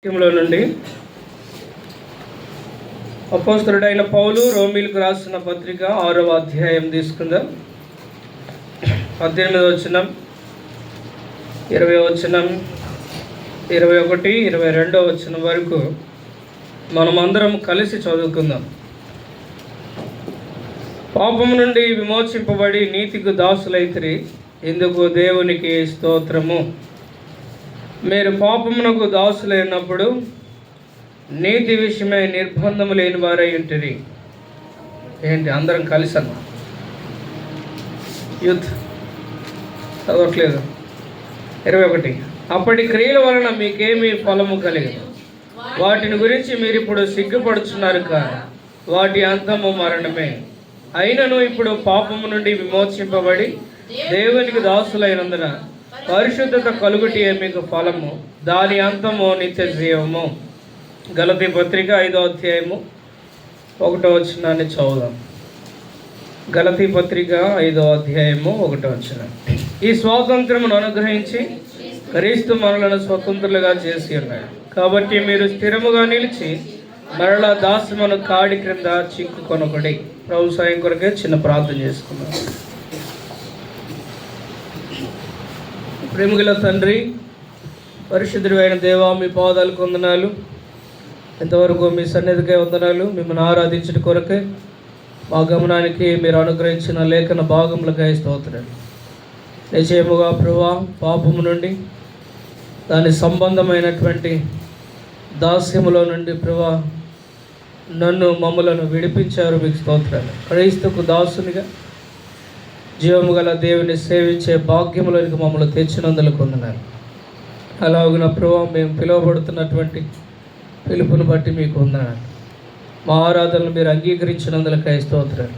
వాక్యంలో నుండి అపోస్తలుడైన పౌలు రోమీలకు రాసిన పత్రిక 6వ అధ్యాయం తీసుకుందాం. 18వ వచనం, 20వ వచనం, 21, 22వ వచనం వరకు మనమందరం కలిసి చదువుకుందాం. పాపము నుండి విమోచింపబడి నీతికి దాసులైతిరి, ఇందుకు దేవునికి స్తోత్రము. మీరు పాపమునకు దాసులైనప్పుడు నీతి విషయమై నిర్బంధము లేని వారై ఉంటుంది. ఏంటి అందరం కలిసి అన్న యూత్ చదవట్లేదు. 21, అప్పటి క్రియల వలన మీకేమీ ఫలము కలిగదు, వాటిని గురించి మీరు ఇప్పుడు సిగ్గుపడుచున్నారు కానీ వాటి అంతము మరణమే. అయినను ఇప్పుడు పాపము నుండి విమోచింపబడి దేవునికి దాసులైనందున పరిశుద్ధత కలుగుటియే మీకు ఫలము, దాని అంతము నిత్య జీవము. గలతీ పత్రిక 5వ అధ్యాయము 1వ వచనాన్ని చదువుదాం. గలతీ పత్రిక 5వ అధ్యాయము 1వ వచనం. ఈ స్వాతంత్రమును అనుగ్రహించి క్రీస్తు మనలను స్వతంత్రులుగా చేసి ఉన్నాడు, కాబట్టి మీరు స్థిరముగా నిలిచి మరలా దాసమును కాడి క్రింద చిక్కుకొనకుడి. ప్రభు సాయం కొరకే చిన్న ప్రార్థన చేసుకున్నాం. ప్రేమగల తండ్రి, పరిశుద్ధుడైన దేవా, మీ పాదాలకు వందనాలు. ఇంతవరకు మీ సన్నిధికే వందనాలు. మిమ్మల్ని ఆరాధించడం కొరకే మా గమనానికి మీరు అనుగ్రహించిన లేఖన భాగములకై స్తోత్రాలు. నిశ్చయముగా ప్రభువా, పాపము నుండి దాని సంబంధమైనటువంటి దాస్యములో నుండి ప్రభువా మమ్మలను విడిపించారు. మీకు స్తోత్రాలు. క్రీస్తుకు దాసునిగా జీవము గల దేవుని సేవించే భాగ్యములోనికి మమ్మల్ని తెచ్చినందుకు వందనాలు. అలాగున ప్రభువా, మేము పిలువబడుతున్నటువంటి పిలుపుని బట్టి మీకు వందనాలు. మా ఆరాధనలు మీరు అంగీకరించినందులకై స్తోత్రాలు.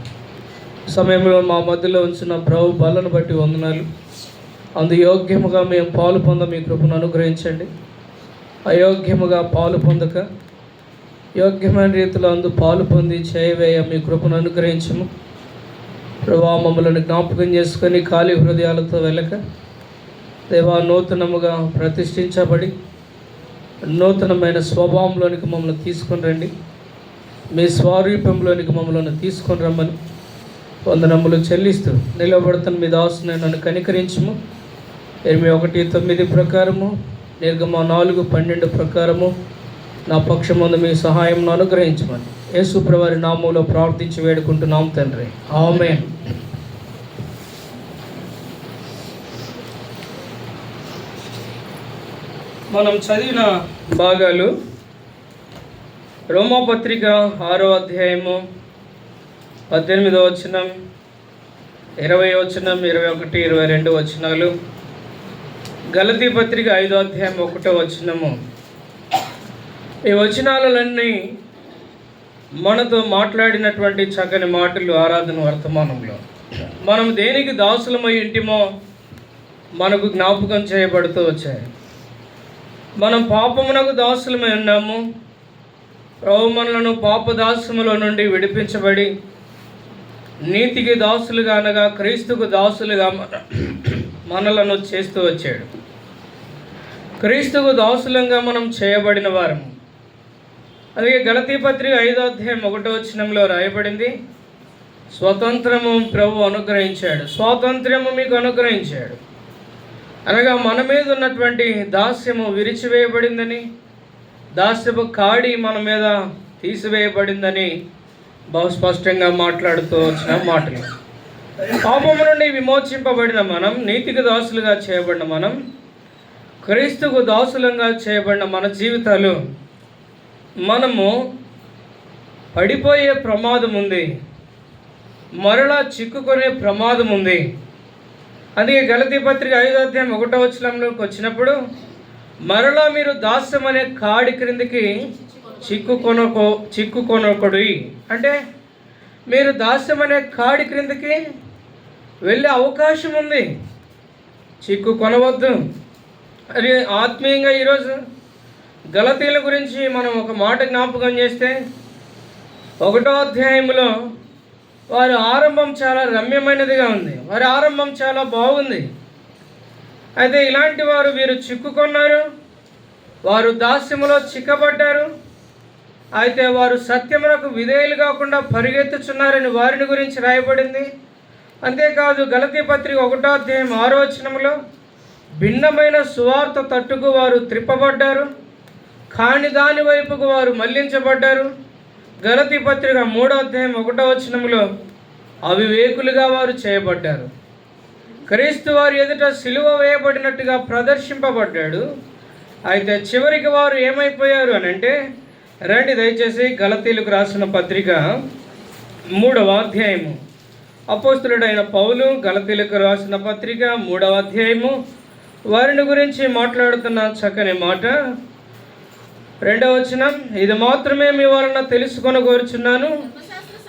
సమయంలో మా మధ్యలో ఉంచిన ప్రభు బలను బట్టి వందనాలు. అందు యోగ్యముగా మేము పాలు పొంద మీ కృపను అనుగ్రహించండి. అయోగ్యముగా పాలు పొందక యోగ్యమైన రీతిలో అందు పాలు పొంది చేయవేయ మీ కృపను అనుగ్రహించము. ప్రభా, మమ్మల్ని జ్ఞాపకం చేసుకొని ఖాళీ హృదయాలతో వెళ్ళక దేవా, నూతనముగా ప్రతిష్ఠించబడి నూతనమైన స్వభావంలోనికి మమ్మల్ని తీసుకొని రండి. మీ స్వరూపంలోనికి మమ్మల్ని తీసుకొని రమ్మని వందనములు చెల్లిస్తూ నిలబడుతున్న మీ దాసుని నన్ను కనికరించము. 21:9 ప్రకారము, నిర్గమ 4:12 ప్రకారము నా పక్షమందు మీ సహాయం అనుగ్రహించమని యేసు ప్రభువారి నామములో ప్రార్థించి వేడుకుంటున్నాం తండ్రి, ఆమేన్. మనం చదివిన భాగాలు రోమాపత్రిక 6వ అధ్యాయము 18వ వచనం, 20వ వచనం, 21, 22 వచనాలు. గలతీ పత్రిక 5వ అధ్యాయం 1వ వచనము. ఈ వచనాలన్నీ మనతో మాట్లాడినటువంటి చక్కని మాటలు ఆరాధన వర్తమానంలో మనం దేనికి దాసులమై ఇంటిమో మనకు జ్ఞాపకం చేయబడుతూ వచ్చాయి. మనం పాపమునకు దాసులమై ఉన్నాము. ప్రభు మనలను పాపదాస్యములో నుండి విడిపించబడి నీతికి దాసులుగా అనగా క్రీస్తుకు దాసులుగా మనలను చేస్తూ వచ్చాడు. క్రీస్తుకు దాసులంగా మనం చేయబడిన వారము. అలాగే గలతీ పత్రిక 5వ అధ్యాయం 1వ వచనంలో రాయబడింది, స్వతంత్రము ప్రభు అనుగ్రహించాడు, స్వాతంత్ర్యము మీకు అనుగ్రహించాడు. అనగా మన మీద ఉన్నటువంటి దాస్యము విరిచివేయబడిందని, దాస్యపు కాడి మన మీద తీసివేయబడిందని బహు స్పష్టంగా మాట్లాడుతూ వచ్చిన మాటలు. పాపము నుండి విమోచింపబడిన మనం, నీతికి దాసులుగా చేయబడిన మనం, క్రీస్తుకు దాసులంగా చేయబడిన మన జీవితాలు మనము పడిపోయే ప్రమాదం ఉంది, మరలా చిక్కుకునే ప్రమాదం ఉంది. అందుకే గలతీ పత్రిక 5వ అధ్యాయం 1వ వచనంలోకి వచ్చినప్పుడు మరలా మీరు దాస్యం అనే కాడి క్రిందికి చిక్కుకొనకుడి అంటే మీరు దాస్యం అనే కాడి క్రిందికి వెళ్ళే అవకాశం ఉంది, చిక్కుకొనవద్దు. అది ఆత్మీయంగా ఈరోజు గలతీల గురించి మనం ఒక మాట జ్ఞాపకం చేస్తే 1వ అధ్యాయంలో వారి ఆరంభం చాలా రమ్యమైనదిగా ఉంది, వారి ఆరంభం చాలా బాగుంది. అయితే ఇలాంటి వారు వీరు చిక్కుకున్నారు, వారు దాస్యములో చిక్కబడ్డారు. అయితే వారు సత్యమునకు విధేయులు కాకుండా పరిగెత్తుచున్నారని వారిని గురించి రాయబడింది. అంతేకాదు గలతీ పత్రిక 1వ అధ్యాయం 6వ వచనములో భిన్నమైన సువార్త తట్టుకు వారు త్రిప్పబడ్డారు, కాని దాని వైపుకు వారు మళ్లించబడ్డారు. గలతీ పత్రిక 3వ అధ్యాయం 1వ వచనములో అవివేకులుగా వారు చేయబడ్డారు. క్రీస్తు వారి ఎదుట సిలువ వేయబడినట్టుగా ప్రదర్శింపబడ్డాడు. అయితే చివరికి వారు ఏమైపోయారు అని అంటే, రండి దయచేసి గలతీలకు రాసిన పత్రిక 3వ అధ్యాయము. అపోస్తులుడైన పౌలు గలతీలకు రాసిన పత్రిక 3వ అధ్యాయము వారిని గురించి మాట్లాడుతున్న చక్కని మాట. 2వ వచనం, ఇది మాత్రమే మీ వలన తెలుసుకొని కోరుచున్నాను,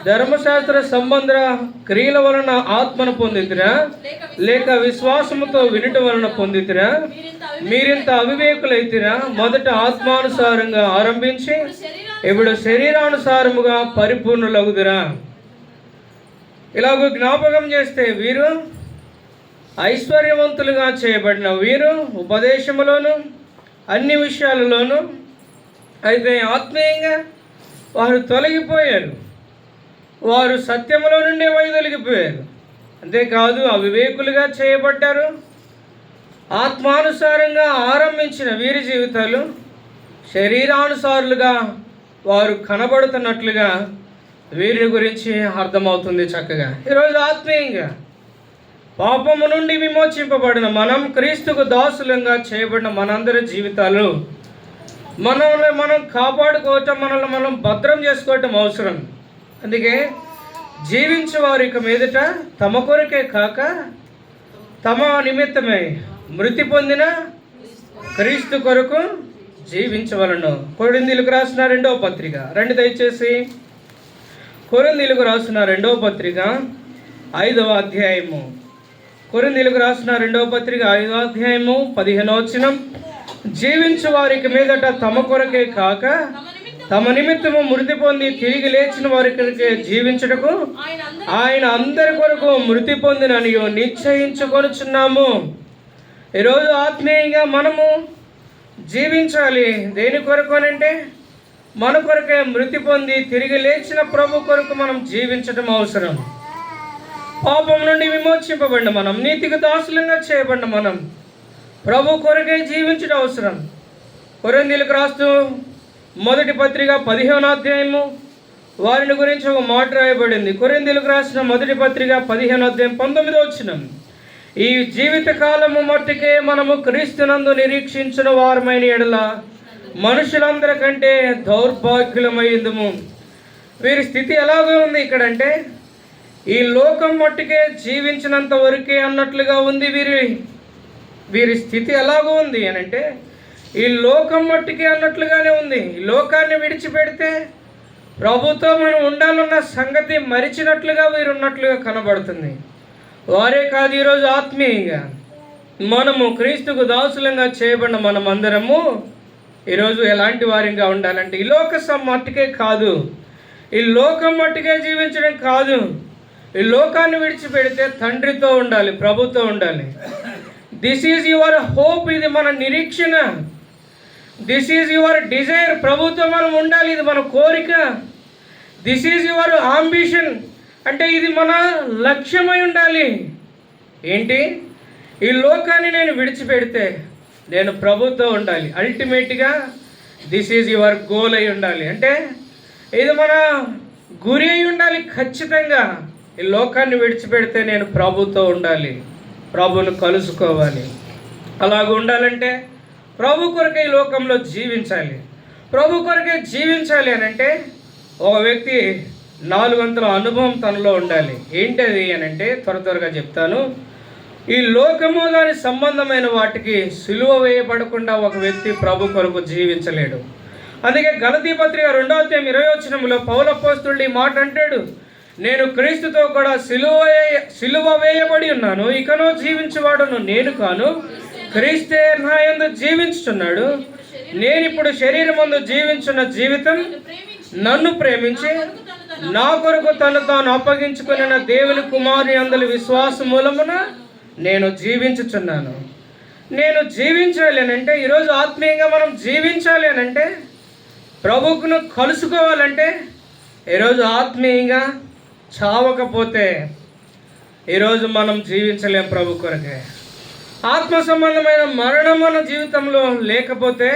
ధర్మశాస్త్ర సంబంధ క్రియల వలన ఆత్మను పొందితిరా, లేక విశ్వాసముతో వినుట వలన పొందితిరా? మీరింత అవివేకులైతిరా? మొదట ఆత్మానుసారంగా ఆరంభించి ఇప్పుడు శరీరానుసారముగా పరిపూర్ణులగుదురా? ఇలాగ జ్ఞాపకం చేస్తే వీరు ఐశ్వర్యవంతులుగా చేయబడిన వీరు ఉపదేశములోను అన్ని విషయాలలోనూ అయితే ఆత్మీయంగా వారు తొలగిపోయారు. వారు సత్యములో నుండి వైదొలిగిపోయారు. అంతేకాదు అవివేకులుగా చేయబడ్డారు. ఆత్మానుసారంగా ఆరంభించిన వీరి జీవితాలు శరీరానుసారులుగా వారు కనబడుతున్నట్లుగా వీరి గురించి అర్థమవుతుంది చక్కగా. ఈరోజు ఆత్మీయంగా పాపము నుండి విమోచింపబడిన మనం, క్రీస్తుకు దాసులంగా చేయబడిన మనందరి జీవితాలు మనల్ని మనం కాపాడుకోవటం, మనల్ని మనం భద్రం చేసుకోవటం అవసరం. అందుకే జీవించే వారి ఇక మీదట తమ కొరకే కాక తమ నిమిత్తమే మృతి పొందిన క్రీస్తు కొరకు జీవించవలను. కొరింథీయులకు రాసిన 2వ పత్రిక, రండి దయచేసి కొరింథీయులకు రాసిన 2వ పత్రిక 5వ అధ్యాయము. కొరింథీయులకు రాసిన 2వ పత్రిక 5వ అధ్యాయము 15వ వచనం, జీవించు వారికి మీదట తమ కొరకే కాక తమ నిమిత్తము మృతి పొంది తిరిగి లేచిన వారికి జీవించుటకు ఆయన అందరి కొరకు మృతి పొందినని నిశ్చయించుకొనుచున్నాము. ఈరోజు ఆత్మీయంగా మనము జీవించాలి. దేని కొరకు అనంటే మన కొరకే మృతి పొంది తిరిగి లేచిన ప్రభు కొరకు మనం జీవించడం అవసరం. పాపం నుండి విమోచింపబడిన మనం, నీతికి దాసులంగా చేయబడిన మనం ప్రభు కొరకే జీవించడం అవసరం. కొరింథీయులకు రాస్తూ మొదటి పత్రిక 15వ అధ్యాయము వారిని గురించి ఒక మాట రాయబడింది. కొరింథీయులకు రాసిన మొదటి పత్రిక 15వ అధ్యాయం 19వ వచనం, ఈ జీవిత కాలము మట్టుకే మనము క్రీస్తునందు నిరీక్షించిన వారమైన ఎడల మనుషులందరికంటే దౌర్భాగ్యులమైందుము. వీరి స్థితి ఎలాగో ఉంది ఇక్కడంటే, ఈ లోకం మట్టుకే జీవించినంత వరకే అన్నట్లుగా ఉంది. వీరి స్థితి ఎలాగో ఉంది అని అంటే, ఈ లోకం మట్టుకే అన్నట్లుగానే ఉంది. ఈ లోకాన్ని విడిచిపెడితే ప్రభుతో మనం ఉండాలన్న సంగతి మరిచినట్లుగా వీరు ఉన్నట్లుగా కనబడుతుంది. వారే కాదు, ఈరోజు ఆత్మీయంగా మనము క్రీస్తుకు దాసులంగా చేయబడిన మనమందరము ఈరోజు ఎలాంటి వారిగా ఉండాలంటే, ఈ లోక మట్టుకే కాదు, ఈ లోకం మట్టుకే జీవించడం కాదు, ఈ లోకాన్ని విడిచిపెడితే తండ్రితో ఉండాలి, ప్రభుతో ఉండాలి. దిస్ ఈజ్ యువర్ హోప్, ఇది మన నిరీక్షణ. దిస్ ఈజ్ యువర్ డిజైర్, ప్రభుత్వం మనం ఉండాలి, ఇది మన కోరిక. దిస్ ఈజ్ యువర్ ఆంబిషన్, అంటే ఇది మన లక్ష్యమై ఉండాలి. ఏంటి? ఈ లోకాన్ని నేను విడిచిపెడితే నేను ప్రభుతో ఉండాలి. అల్టిమేట్గా దిస్ ఈజ్ యువర్ గోల్ అయి ఉండాలి. అంటే ఇది మన గురి అయి ఉండాలి. ఖచ్చితంగా ఈ లోకాన్ని విడిచిపెడితే నేను ప్రభుతో ఉండాలి, ప్రభువును కలుసుకోవాలి. అలాగ ఉండాలంటే ప్రభు కొరకే ఈ లోకంలో జీవించాలి. ప్రభు కొరకే జీవించాలి అని అంటే ఒక వ్యక్తి 400 అనుభవం తనలో ఉండాలి. ఏంటది అని అంటే త్వరగా చెప్తాను. ఈ లోకము దాని సంబంధమైన వాటికి సిలువ వేయబడకుండా ఒక వ్యక్తి ప్రభు కొరకు జీవించలేడు. అందుకే గలతీ పత్రిక 2వ అధ్యాయం 20వ వచనంలో పౌలు అపోస్తలుడు ఈ మాట అంటాడు, నేను క్రీస్తుతో కూడా సిలువ వేయబడి ఉన్నాను, ఇకనో జీవించువాడును నేను కాను, క్రీస్తే నా యందు జీవించుచున్నాడు. నేను ఇప్పుడు శరీరమందు జీవించున్న జీవితం నన్ను ప్రేమించి నా కొరకు తను తాను అప్పగించుకున్న దేవుని కుమారుని యందు విశ్వాస మూలమున నేను జీవించుచున్నాను. నేను జీవించాలి అని అంటే, ఈరోజు ఆత్మీయంగా మనం జీవించాలి అని అంటే, ప్రభువును కలుసుకోవాలంటే, ఈరోజు ఆత్మీయంగా చావకపోతే ఈరోజు మనం జీవించలేం ప్రభు కొరకే. ఆత్మ సంబంధమైన మరణం మన జీవితంలో లేకపోతే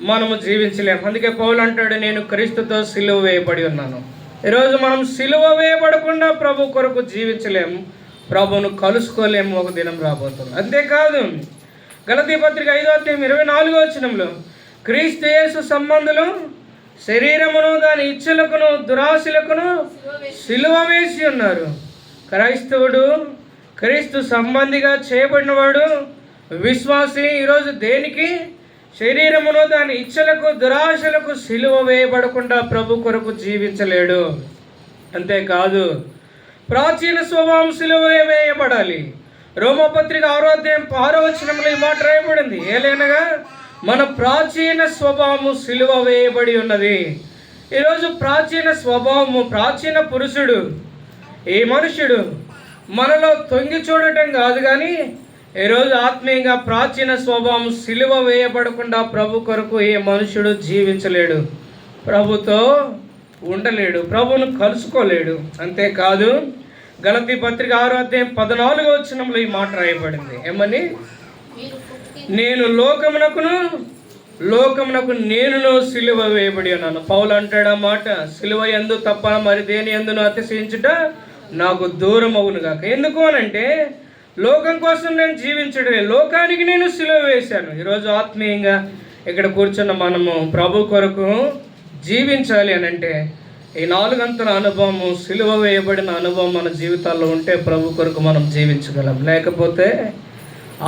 మనము జీవించలేం. అందుకే పౌలు అంటాడు, నేను క్రీస్తుతో సిలువ వేయబడి ఉన్నాను. ఈరోజు మనం సిలువ వేయబడకుండా ప్రభు కొరకు జీవించలేము, ప్రభువును కలుసుకోలేము. ఒక దినం రాబోతుంది. అంతేకాదు, గలతీ పత్రిక 5:24 క్రీస్తు యేసు సంబంధులు శరీరమును దాని ఇచ్చలకును దురాశలకును సిలువ వేసి ఉన్నారు. క్రైస్తవుడు, క్రీస్తు సంబంధిగా చేయబడినవాడు, విశ్వాసి ఈరోజు దేనికి? శరీరమును దాని ఇచ్చలకు దురాశలకు సిలువ వేయబడకుండా ప్రభు కొరకు జీవించలేడు. అంతేకాదు, ప్రాచీన స్వభావం సిలువ వేయబడాలి. రోమపత్రిక 6:6 ఈ మాట రాయబడింది, ఏలైనగా మన ప్రాచీన స్వభావము సిలువ వేయబడి ఉన్నది. ఈరోజు ప్రాచీన స్వభావము, ప్రాచీన పురుషుడు, ఈ మనుషుడు మనలో తొంగి చూడటం కాదు, కానీ ఈరోజు ఆత్మీయంగా ప్రాచీన స్వభావం సిలువ వేయబడకుండా ప్రభు కొరకు ఏ మనుషుడు జీవించలేడు, ప్రభుతో ఉండలేడు, ప్రభువును కలుసుకోలేడు. అంతేకాదు, గలతీ పత్రిక 6:14 ఈ మాట రాయబడింది, ఏమని? నేను లోకమునకు నేనును సిలువ వేయబడి ఉన్నాను. పౌలు అంటాడు ఆ మాట, సిలువ యందు తప్ప మరి దేని యందును అతిశయించుట నాకు దూరం అవును గాక. ఎందుకు అనంటే, లోకం కోసం నేను జీవించడమే, లోకానికి నేను సిలువ వేశాను. ఈరోజు ఆత్మీయంగా ఇక్కడ కూర్చున్న మనము ప్రభు కొరకు జీవించాలి అని అంటే, ఈ 4 అంతల అనుభవము, సిలువ వేయబడిన అనుభవం మన జీవితాల్లో ఉంటే ప్రభు కొరకు మనం జీవించగలం. లేకపోతే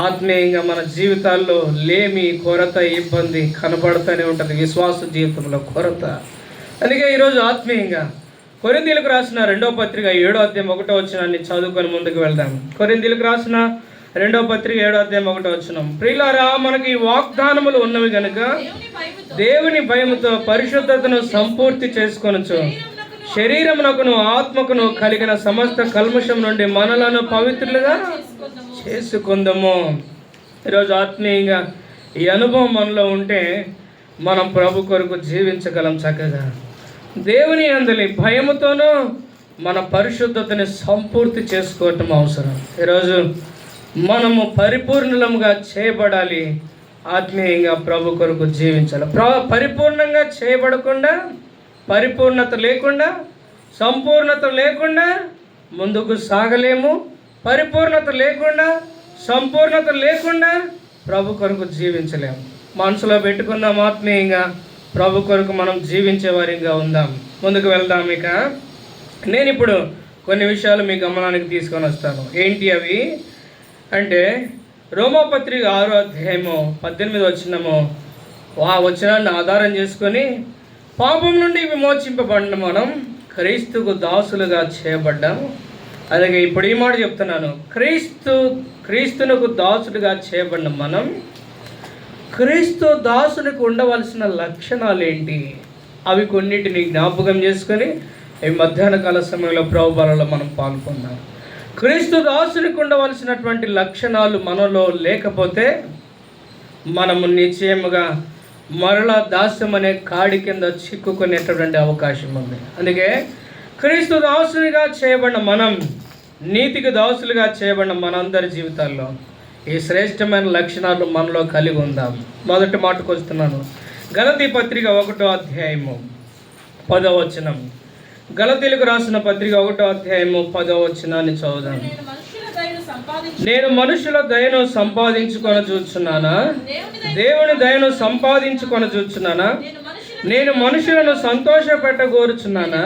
ఆత్మీయంగా మన జీవితాల్లో లేమి, కొరత, ఇబ్బంది కనబడుతూనే ఉంటుంది, విశ్వాస జీవితంలో కొరత. అందుకే ఈరోజు ఆత్మీయంగా కొరింథీయులకు రాసిన 2వ పత్రిక 7:1 చదువుకొని ముందుకు వెళ్దాం. కొరింథీయులకు రాసిన 2వ పత్రిక 7:1 ప్రియులారా, మనకి వాగ్దానములు ఉన్నవి గనుక దేవుని భయముతో పరిశుద్ధతను సంపూర్తి చేసుకొనొచ్చు, శరీరమునకును ఆత్మకును కలిగిన సమస్త కల్మషం నుండి మనలను పవిత్రులుగా చేసుకుందాము. ఈరోజు ఆత్మీయంగా ఈ అనుభవం మనలో ఉంటే మనం ప్రభు కొరకు జీవించగలం. చక్కగా దేవుని అందలి భయముతోనూ మన పరిశుద్ధతని సంపూర్తి చేసుకోవటం అవసరం. ఈరోజు మనము పరిపూర్ణముగా చేయబడాలి, ఆత్మీయంగా ప్రభు కొరకు జీవించాలి. పరిపూర్ణంగా చేయబడకుండా, పరిపూర్ణత లేకుండా, సంపూర్ణత లేకుండా ముందుకు సాగలేము. పరిపూర్ణత లేకుండా, సంపూర్ణత లేకుండా ప్రభు కొరకు జీవించలేము. మనసులో పెట్టుకుందాం, ఆత్మీయంగా ప్రభు కొరకు మనం జీవించే వారిగా ఉందాం. ముందుకు వెళ్దాం. ఇక నేను ఇప్పుడు కొన్ని విషయాలు మీ గమనానికి తీసుకొని వస్తాను. ఏంటి అవి అంటే, రోమాపత్రిక 6:18 ఆ వచనాన్ని ఆధారం చేసుకొని, పాపం నుండి విమోచింపబడిన మనం క్రీస్తుకు దాసులుగా చేయబడ్డాము. అలాగే ఇప్పుడు ఈ మాట చెప్తున్నాను, క్రీస్తునకు దాసుడిగా చేయబడిన మనం క్రీస్తు దాసునికి ఉండవలసిన లక్షణాలు ఏంటి, అవి కొన్నిటిని జ్ఞాపకం చేసుకొని ఈ మధ్యాహ్న కాల సమయంలో ప్రభు బలలో మనం పాల్గొన్నాం. క్రీస్తు దాసునికి ఉండవలసినటువంటి లక్షణాలు మనలో లేకపోతే మనము నిశ్చయముగా మరలా దాస్యం అనే కాడి కింద చిక్కుకునేటటువంటి అవకాశం ఉంది. అందుకే క్రీస్తు దాసునిగా చేయబడిన మనం, నీతికి దాసులుగా చేయబడిన మనందరి జీవితాల్లో ఈ శ్రేష్టమైన లక్షణాలు మనలో కలిగి ఉందాం. మొదటి మాటకు వస్తున్నాను. గలతీ పత్రిక 1:10 గలతీలకు రాసిన పత్రిక 1:10 చదువుదాం. నేను మనుషుల దయను సంపాదించుకొని చూచున్నానా? దేవుని దయను సంపాదించుకొని చూచున్నానా? నేను మనుషులను సంతోషపెట్టగోరుచున్నానా?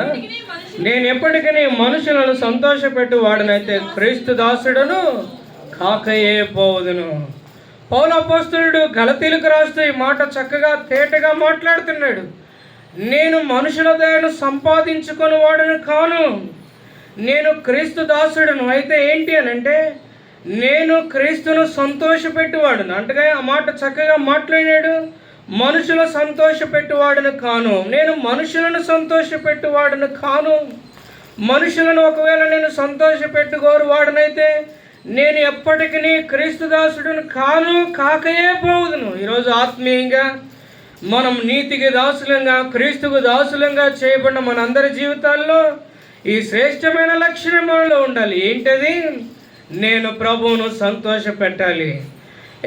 నేను ఎప్పటికీ మనుషులను సంతోషపెట్టు వాడనైతే క్రీస్తు దాసుడను కాకయే పోవదును. పౌలు అపోస్తలుడు గలతీలకు రాస్తూ ఈ మాట చక్కగా తేటగా మాట్లాడుతున్నాడు. నేను మనుషుల దయను సంపాదించుకొని వాడను కాను, నేను క్రీస్తు దాసుడును. అయితే ఏంటి అని అంటే, నేను క్రీస్తును సంతోషపెట్టువాడును. అంటే ఆ మాట చక్కగా మాట్లాడాడు. మనుషుల సంతోషపెట్టువాడును కాను, నేను మనుషులను సంతోషపెట్టువాడును కాను. మనుషులను ఒకవేళ నేను సంతోషపెట్టుకోరు వాడనైతే నేను ఎప్పటికీ క్రీస్తు దాసుడును కాను, కాకయే పోవుదును. ఈరోజు ఆత్మీయంగా మనం నీతికి దాసులంగా, క్రీస్తుకు దాసులంగా చేయబడిన మనందరి జీవితాల్లో ఈ శ్రేష్టమైన లక్షణం మనలో ఉండాలి. ఏంటది? నేను ప్రభువును సంతోష పెట్టాలి.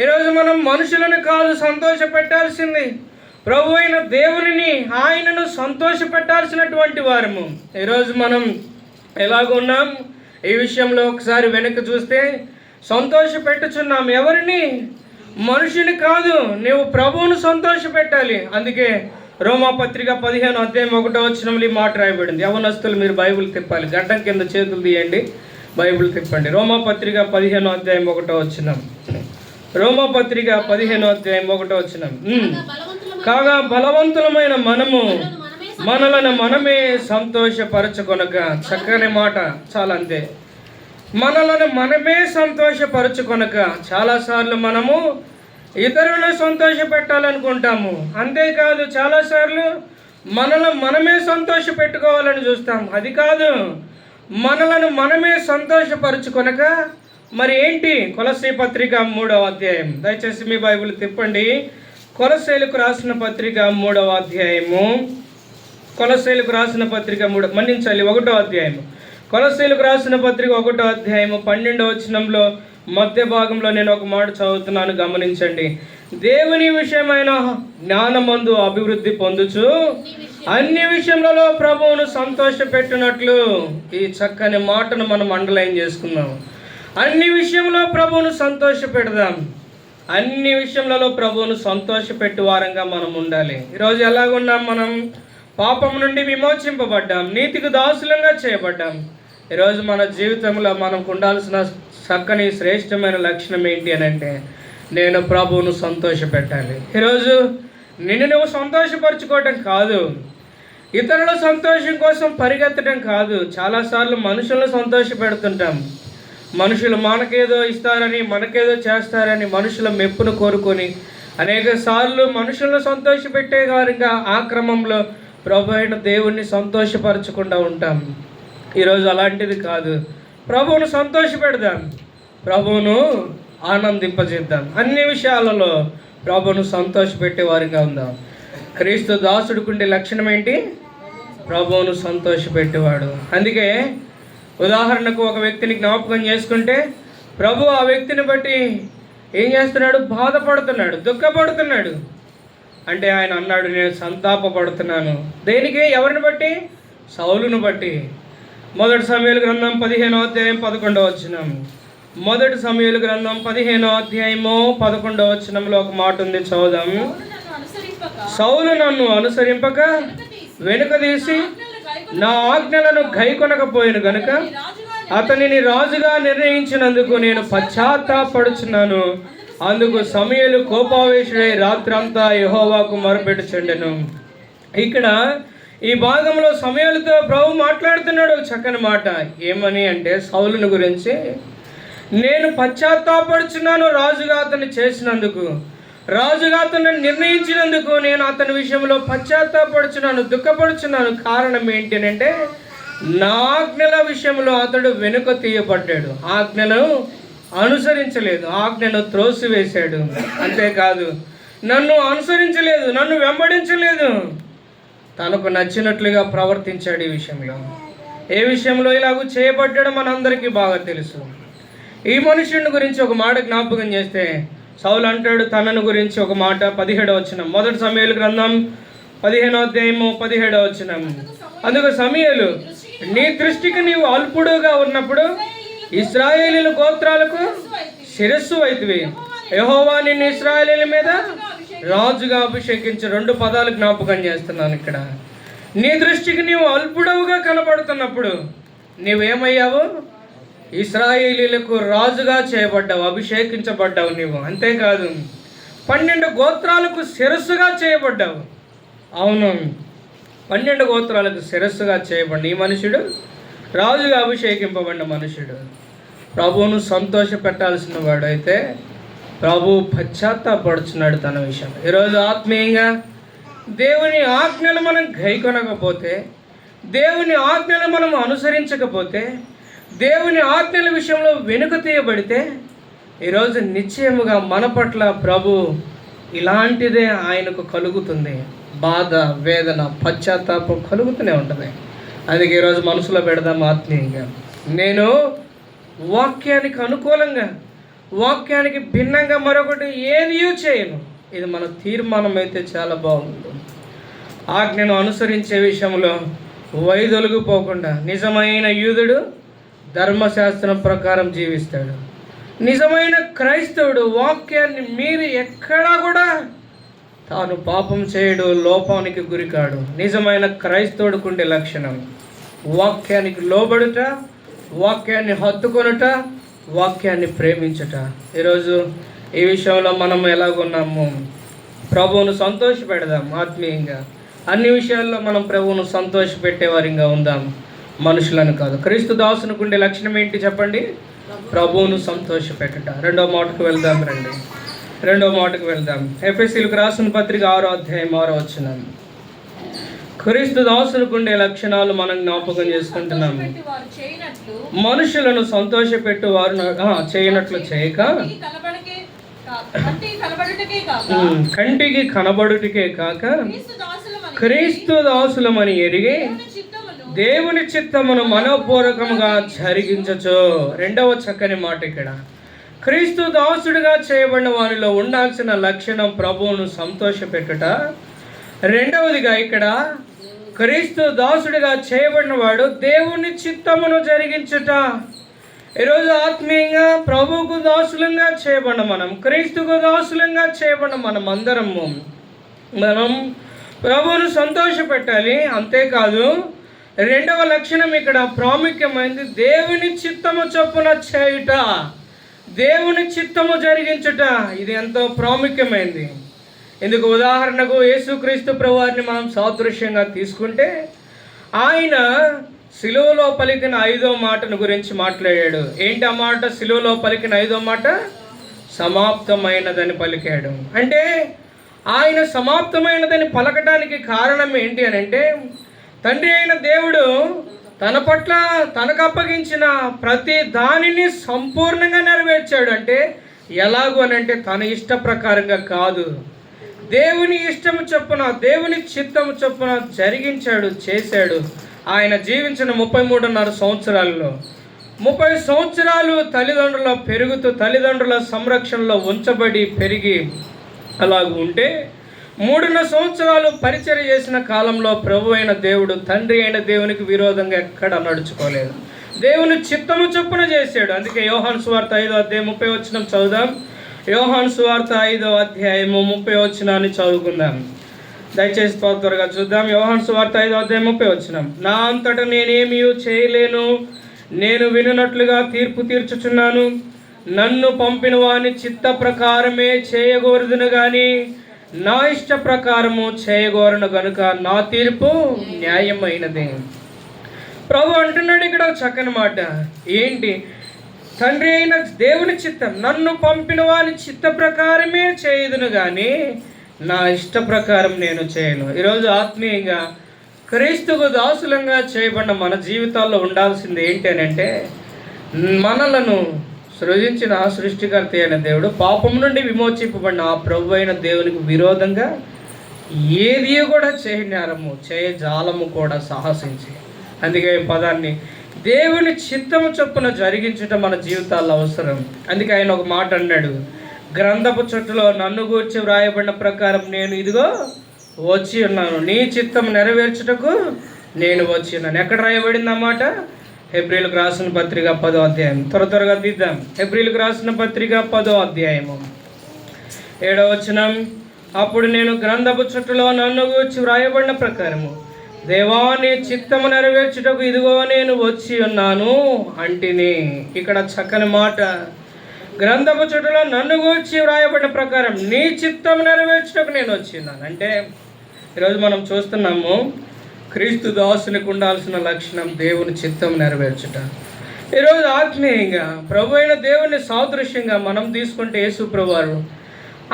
ఈరోజు మనం మనుషులను కాదు సంతోష పెట్టాల్సింది, ప్రభు అయిన దేవునిని, ఆయనను సంతోష పెట్టాల్సినటువంటి వారము. ఈరోజు మనం ఎలాగున్నాం ఈ విషయంలో ఒకసారి వెనక్కి చూస్తే సంతోష పెట్టుచున్నాం. ఎవరిని? మనుషుని కాదు, నీవు ప్రభువును సంతోష పెట్టాలి. అందుకే రోమాపత్రిక 15:1 ఈ మాట రాయబడింది. యవనస్తులు మీరు బైబిల్ తిప్పాలి, గడ్డం కింద చేతులు తీయండి, బైబిల్ తిప్పండి. రోమాపత్రిక 15:1. రోమాపత్రిక 15:1. కాగా బలవంతులమైన మనము మనలను మనమే సంతోషపరచుకొనక. చక్కని మాట, చాలా అంతే. మనలను మనమే సంతోషపరచుకొనక. చాలాసార్లు మనము ఇతరులను సంతోష పెట్టాలనుకుంటాము, అంతేకాదు చాలాసార్లు మనలను మనమే సంతోష పెట్టుకోవాలని చూస్తాం. అది కాదు, మనలను మనమే సంతోషపరచుకొనక. మరి ఏంటి? కొలస్సీ పత్రిక 3వ అధ్యాయం. దయచేసి మీ బైబిల్ తిప్పండి. కొలస్సీలకు రాసిన పత్రిక 3వ అధ్యాయము. కొలస్సీలకు రాసిన పత్రిక 1వ అధ్యాయము. కొలస్సీలకు రాసిన పత్రిక 1వ అధ్యాయము 12వ వచనంలో మధ్య భాగంలో నేను ఒక మాట చదువుతున్నాను, గమనించండి. దేవుని విషయమైన జ్ఞానమందు అభివృద్ధి పొందుచు అన్ని విషయములలో ప్రభువును సంతోష పెట్టినట్లు. ఈ చక్కని మాటను మనం అండర్లైన్ చేసుకుందాం. అన్ని విషయంలో ప్రభువును సంతోష పెడదాం. అన్ని విషయములలో ప్రభువును సంతోష పెట్టు వారంగా మనం ఉండాలి. ఈరోజు ఎలాగున్నాం? మనం పాపం నుండి విమోచింపబడ్డాం, నీతికి దాసులంగా చేయబడ్డాం. ఈరోజు మన జీవితంలో మనకు ఉండాల్సిన చక్కని శ్రేష్టమైన లక్షణం ఏంటి అని అంటే, నేను ప్రభువును సంతోష పెట్టాలి. ఈరోజు నిన్ను నువ్వు సంతోషపరచుకోవటం కాదు, ఇతరుల సంతోషం కోసం పరిగెత్తడం కాదు. చాలాసార్లు మనుషులను సంతోష పెడుతుంటాం. మనుషులు మనకేదో ఇస్తారని, మనకేదో చేస్తారని మనుషుల మెప్పును కోరుకొని అనేక సార్లు మనుషులను సంతోష పెట్టే వారిగా ఆ క్రమంలో ప్రభు అయిన దేవుణ్ణి సంతోషపరచకుండా ఉంటాం. ఈరోజు అలాంటిది కాదు. ప్రభువును సంతోష పెడదాం, ప్రభువును ఆనందింపజేద్దాం. అన్ని విషయాలలో ప్రభువును సంతోష పెట్టే వారిగా ఉందాం. క్రీస్తు దాసుడికుండే లక్షణం ఏంటి? ప్రభువును సంతోష పెట్టేవాడు. అందుకే ఉదాహరణకు ఒక వ్యక్తిని జ్ఞాపకం చేసుకుంటే, ప్రభు ఆ వ్యక్తిని బట్టి ఏం చేస్తున్నాడు? బాధపడుతున్నాడు, దుఃఖపడుతున్నాడు. అంటే ఆయన అన్నాడు, నేను సంతాపపడుతున్నాను. దేనికి? ఎవరిని బట్టి? సౌలును బట్టి. 1 సమూయేలు గ్రంథం 15వ అధ్యాయం 11వ వచనం. 1 సమూయేలు గ్రంథం 15వ అధ్యాయము 11వ వచనంలో ఒక మాట ఉంది, చదువుదాం. సౌలు నన్ను అనుసరింపక వెనుకదీసి నా ఆజ్ఞలను గైకొనకపోయిను గనుక అతనిని రాజుగా నిర్ణయించినందుకు నేను పశ్చాత్తాపడుచున్నాను. అందుకు సమూయేలు కోపావేశుడై రాత్రంతా యెహోవాకు మొరపెట్టుచుండెను. ఇక్కడ ఈ భాగంలో సమూయేలుతో ప్రభు మాట్లాడుతున్నాడు చక్కని మాట. ఏమని అంటే, సౌలుని గురించి, నేను పశ్చాత్తాపడుచున్నాను రాజుగా అతన్ని చేసినందుకు, రాజుగా అతన్ని నిర్ణయించినందుకు నేను అతని విషయంలో పశ్చాత్తాపడుచున్నాను, దుఃఖపడుచున్నాను. కారణం ఏంటి అంటే, నా ఆజ్ఞల విషయంలో అతడు వెనుక తీయబడ్డాడు, ఆజ్ఞను అనుసరించలేదు, ఆజ్ఞను త్రోసివేశాడు. అంతేకాదు, నన్ను అనుసరించలేదు, నన్ను వెంబడించలేదు, తనకు నచ్చినట్లుగా ప్రవర్తించాడు. ఈ విషయంలో, ఏ విషయంలో ఇలాగూ చేయబడ్డాడో మనందరికీ బాగా తెలుసు. ఈ మనుషుని గురించి ఒక మాట జ్ఞాపకం చేస్తే, సౌలు అంటాడు తనను గురించి ఒక మాట. 17వ వచనం, 1 సమూయేలు గ్రంథం 15వ అధ్యాయము 17వ వచనం. అందుకు సమూయేలు, నీ దృష్టికి నీవు అల్పుడుగా ఉన్నప్పుడు ఇశ్రాయేలీల గోత్రాలకు శిరస్సు అయితివి, యెహోవా నిన్ను ఇశ్రాయేలీల మీద రాజుగా అభిషేకించి. 2 పదాలు జ్ఞాపకం చేస్తున్నాను ఇక్కడ. నీ దృష్టికి నీవు అల్పుడవుగా కనబడుతున్నప్పుడు నీవేమయ్యావు? ఇశ్రాయేలీలకు రాజుగా చేయబడ్డావు, అభిషేకించబడ్డావు నీవు. అంతేకాదు, 12 గోత్రాలకు శిరస్సుగా చేయబడ్డావు. అవును, 12 గోత్రాలకు శిరస్సుగా చేయబడి ఈ మనుషుడు రాజుగా అభిషేకింపబడిన మనుషుడు. ప్రభువును సంతోష పెట్టాల్సిన వాడు అయితే ప్రభు పశ్చాత్తాపడుచున్నాడు తన విషయం. ఈరోజు ఆత్మీయంగా దేవుని ఆజ్ఞలు మనం గైకొనకపోతే, దేవుని ఆజ్ఞలు మనం అనుసరించకపోతే, దేవుని ఆజ్ఞల విషయంలో వెనుక తీయబడితే ఈరోజు నిశ్చయముగా మన పట్ల ప్రభు ఇలాంటిదే ఆయనకు కలుగుతుంది. బాధ, వేదన, పశ్చాత్తాపం కలుగుతూనే ఉంటుంది. అందుకే ఈరోజు మనసులో పెడదాం ఆత్మీయంగా, నేను వాక్యానికి అనుకూలంగా, వాక్యానికి భిన్నంగా మరొకటి ఏది చేయను. ఇది మన తీర్మానం అయితే చాలా బాగుంటుంది. ఆజ్ఞను అనుసరించే విషయంలో వైదొలిగిపోకుండా నిజమైన యూదుడు ధర్మశాస్త్రం ప్రకారం జీవిస్తాడు. నిజమైన క్రైస్తవుడు వాక్యాన్ని మీరి ఎక్కడా కూడా తాను పాపం చేయడు, లోపానికి గురికాడు. నిజమైన క్రైస్తవుడికి ఉండే లక్షణం వాక్యానికి లోబడుట, వాక్యాన్ని హత్తుకొనుట, వాక్యాన్ని ప్రేమించుట. ఈరోజు ఈ విషయంలో మనం ఎలాగున్నాము? ప్రభువును సంతోష పెడదాం ఆత్మీయంగా. అన్ని విషయాల్లో మనం ప్రభువును సంతోషపెట్టేవారిగా ఉందాం, మనుషులను కాదు. క్రీస్తు దాసునికి ఉండే లక్షణం ఏంటి చెప్పండి? ప్రభువును సంతోష పెట్టట. రెండో మాటకు వెళ్దాం రండి. రెండో మాటకు వెళ్దాం. ఎఫెసీయులకు రాసిన పత్రిక 6వ అధ్యాయం 6వ వచనం. క్రీస్తు దాసునికి ఉండే లక్షణాలు మనం జ్ఞాపకం చేసుకుంటున్నాము. మనుషులను సంతోషపెట్టు వారు చేయనట్లు చేయక, కంటికి కనబడుటకే కాక క్రీస్తు దాసులమని ఎరిగి దేవుని చిత్తమును మనోపూర్వకముగా జరిగించచ్చు. రెండవ చక్కని మాట ఇక్కడ. క్రీస్తు దాసుడిగా చేయబడిన వారిలో ఉండాల్సిన లక్షణం ప్రభువును సంతోషపెట్టుట. రెండవదిగా ఇక్కడ క్రీస్తు దాసుడిగా చేయబడిన వాడు దేవుని చిత్తమును జరిగించుట. ఈరోజు ఆత్మీయంగా ప్రభువుకు దాసులంగా చేయబడిన మనం, క్రీస్తుకు దాసులంగా చేయబడిన మనం అందరము మనం ప్రభువును సంతోషపెట్టాలి. అంతేకాదు రెండవ లక్షణం ఇక్కడ ప్రాముఖ్యమైనది, దేవుని చిత్తము చొప్పున చేయుట, దేవుని చిత్తము జరిగించుట. ఇది ఎంతో ప్రాముఖ్యమైనది. ఇందుకు ఉదాహరణకు యేసుక్రీస్తు ప్రభువారిని మనం సాదృశ్యంగా తీసుకుంటే, ఆయన సిలువలో పలికిన 5వ మాటను గురించి మాట్లాడాడు. ఏంటి ఆ మాట? సిలువలో పలికిన 5వ మాట సమాప్తమైనదని పలికాడు. అంటే ఆయన సమాప్తమైనదని పలకటానికి కారణం ఏంటి అని అంటే, తండ్రి అయిన దేవుడు తన పట్ల తనకు అప్పగించిన ప్రతి దానిని సంపూర్ణంగా నెరవేర్చాడు. అంటే ఎలాగూ అని అంటే తన ఇష్ట ప్రకారంగా కాదు, దేవుని ఇష్టము చొప్పున, దేవుని చిత్తము చొప్పున జరిగించాడు, చేశాడు. ఆయన జీవించిన 33.5 సంవత్సరాల్లో 30 సంవత్సరాలు తల్లిదండ్రుల పెరుగుతూ, తల్లిదండ్రుల సంరక్షణలో ఉంచబడి పెరిగి అలాగ ఉంటే, 3.5 సంవత్సరాలు పరిచర్య చేసిన కాలంలో ప్రభు అయిన దేవుడు తండ్రి అయిన దేవునికి విరోధంగా ఎక్కడ నడుచుకోలేదు. దేవుని చిత్తము చొప్పున చేశాడు. అందుకే యోహాను సువార్త 5వ అధ్యాయం 30వ వచనం చదువుదాం. యోహాను సువార్త 5వ అధ్యాయము 30వ వచనాన్ని చదువుకుందాం. దయచేసి త్వరగా చూద్దాం. యోహాను సువార్త 5వ అధ్యాయం 30వ వచనం. నా అంతటా నేనేమీ చేయలేను, నేను వినున్నట్లుగా తీర్పు తీర్చుచున్నాను. నన్ను పంపిన వాని చిత్త ప్రకారమే చేయగోరుదును గాని నా ఇష్ట ప్రకారము చేయగోరను గనుక నా తీర్పు న్యాయమైనది. ప్రభు అంటున్నాడు ఇక్కడ చక్కని మాట. ఏంటి? తండ్రి అయిన దేవుని చిత్తం, నన్ను పంపిన వాని చిత్త ప్రకారమే చేయదును కానీ నా ఇష్ట ప్రకారం నేను చేయను. ఈరోజు ఆత్మీయంగా క్రీస్తుకు దాసులంగా చేయబడిన మన జీవితాల్లో ఉండాల్సింది ఏంటి అని అంటే, మనలను సృజించిన సృష్టికర్త అయిన దేవుడు, పాపం నుండి విమోచింపబడిన ఆ ప్రభు అయిన దేవునికి విరోధంగా ఏది కూడా చేయనేరము, చేయజాలము కూడా సాహసించి. అందుకే ఈ పదాన్ని దేవుని చిత్తము చొప్పున జరిగించటం మన జీవితాల్లో అవసరం. అందుకే ఆయన ఒక మాట అన్నాడు, గ్రంథపు చుట్టలో నన్ను గూర్చి వ్రాయబడిన ప్రకారం నేను ఇదిగో వచ్చి ఉన్నాను, నీ చిత్తం నెరవేర్చుటకు నేను వచ్చి ఉన్నాను. ఎక్కడ రాయబడింది అన్నమాట? హెబ్రీలకు రాసిన పత్రిక 10వ అధ్యాయం. త్వరగా తీద్దాం. హెబ్రీలకు రాసిన పత్రిక 10వ అధ్యాయము 7వ వచనం. అప్పుడు నేను గ్రంథపు చుట్టలో నన్ను గూర్చి వ్రాయబడిన ప్రకారము దేవా నీ చిత్తము నెరవేర్చుటకు ఇదిగో నేను వచ్చి ఉన్నాను అంటిని. ఇక్కడ చక్కని మాట. గ్రంథపు చుట్టలో నన్ను గూర్చి వ్రాయబడిన ప్రకారం నీ చిత్తం నెరవేర్చుటకు నేను వచ్చి ఉన్నాను. అంటే ఈరోజు మనం చూస్తున్నాము, క్రీస్తు దాసునికి ఉండాల్సిన లక్షణం దేవుని చిత్తం నెరవేర్చుట. ఈరోజు ఆత్మీయంగా ప్రభు అయిన దేవుని సాదృశ్యంగా మనం తీసుకుంటే యేసు ప్రభువారు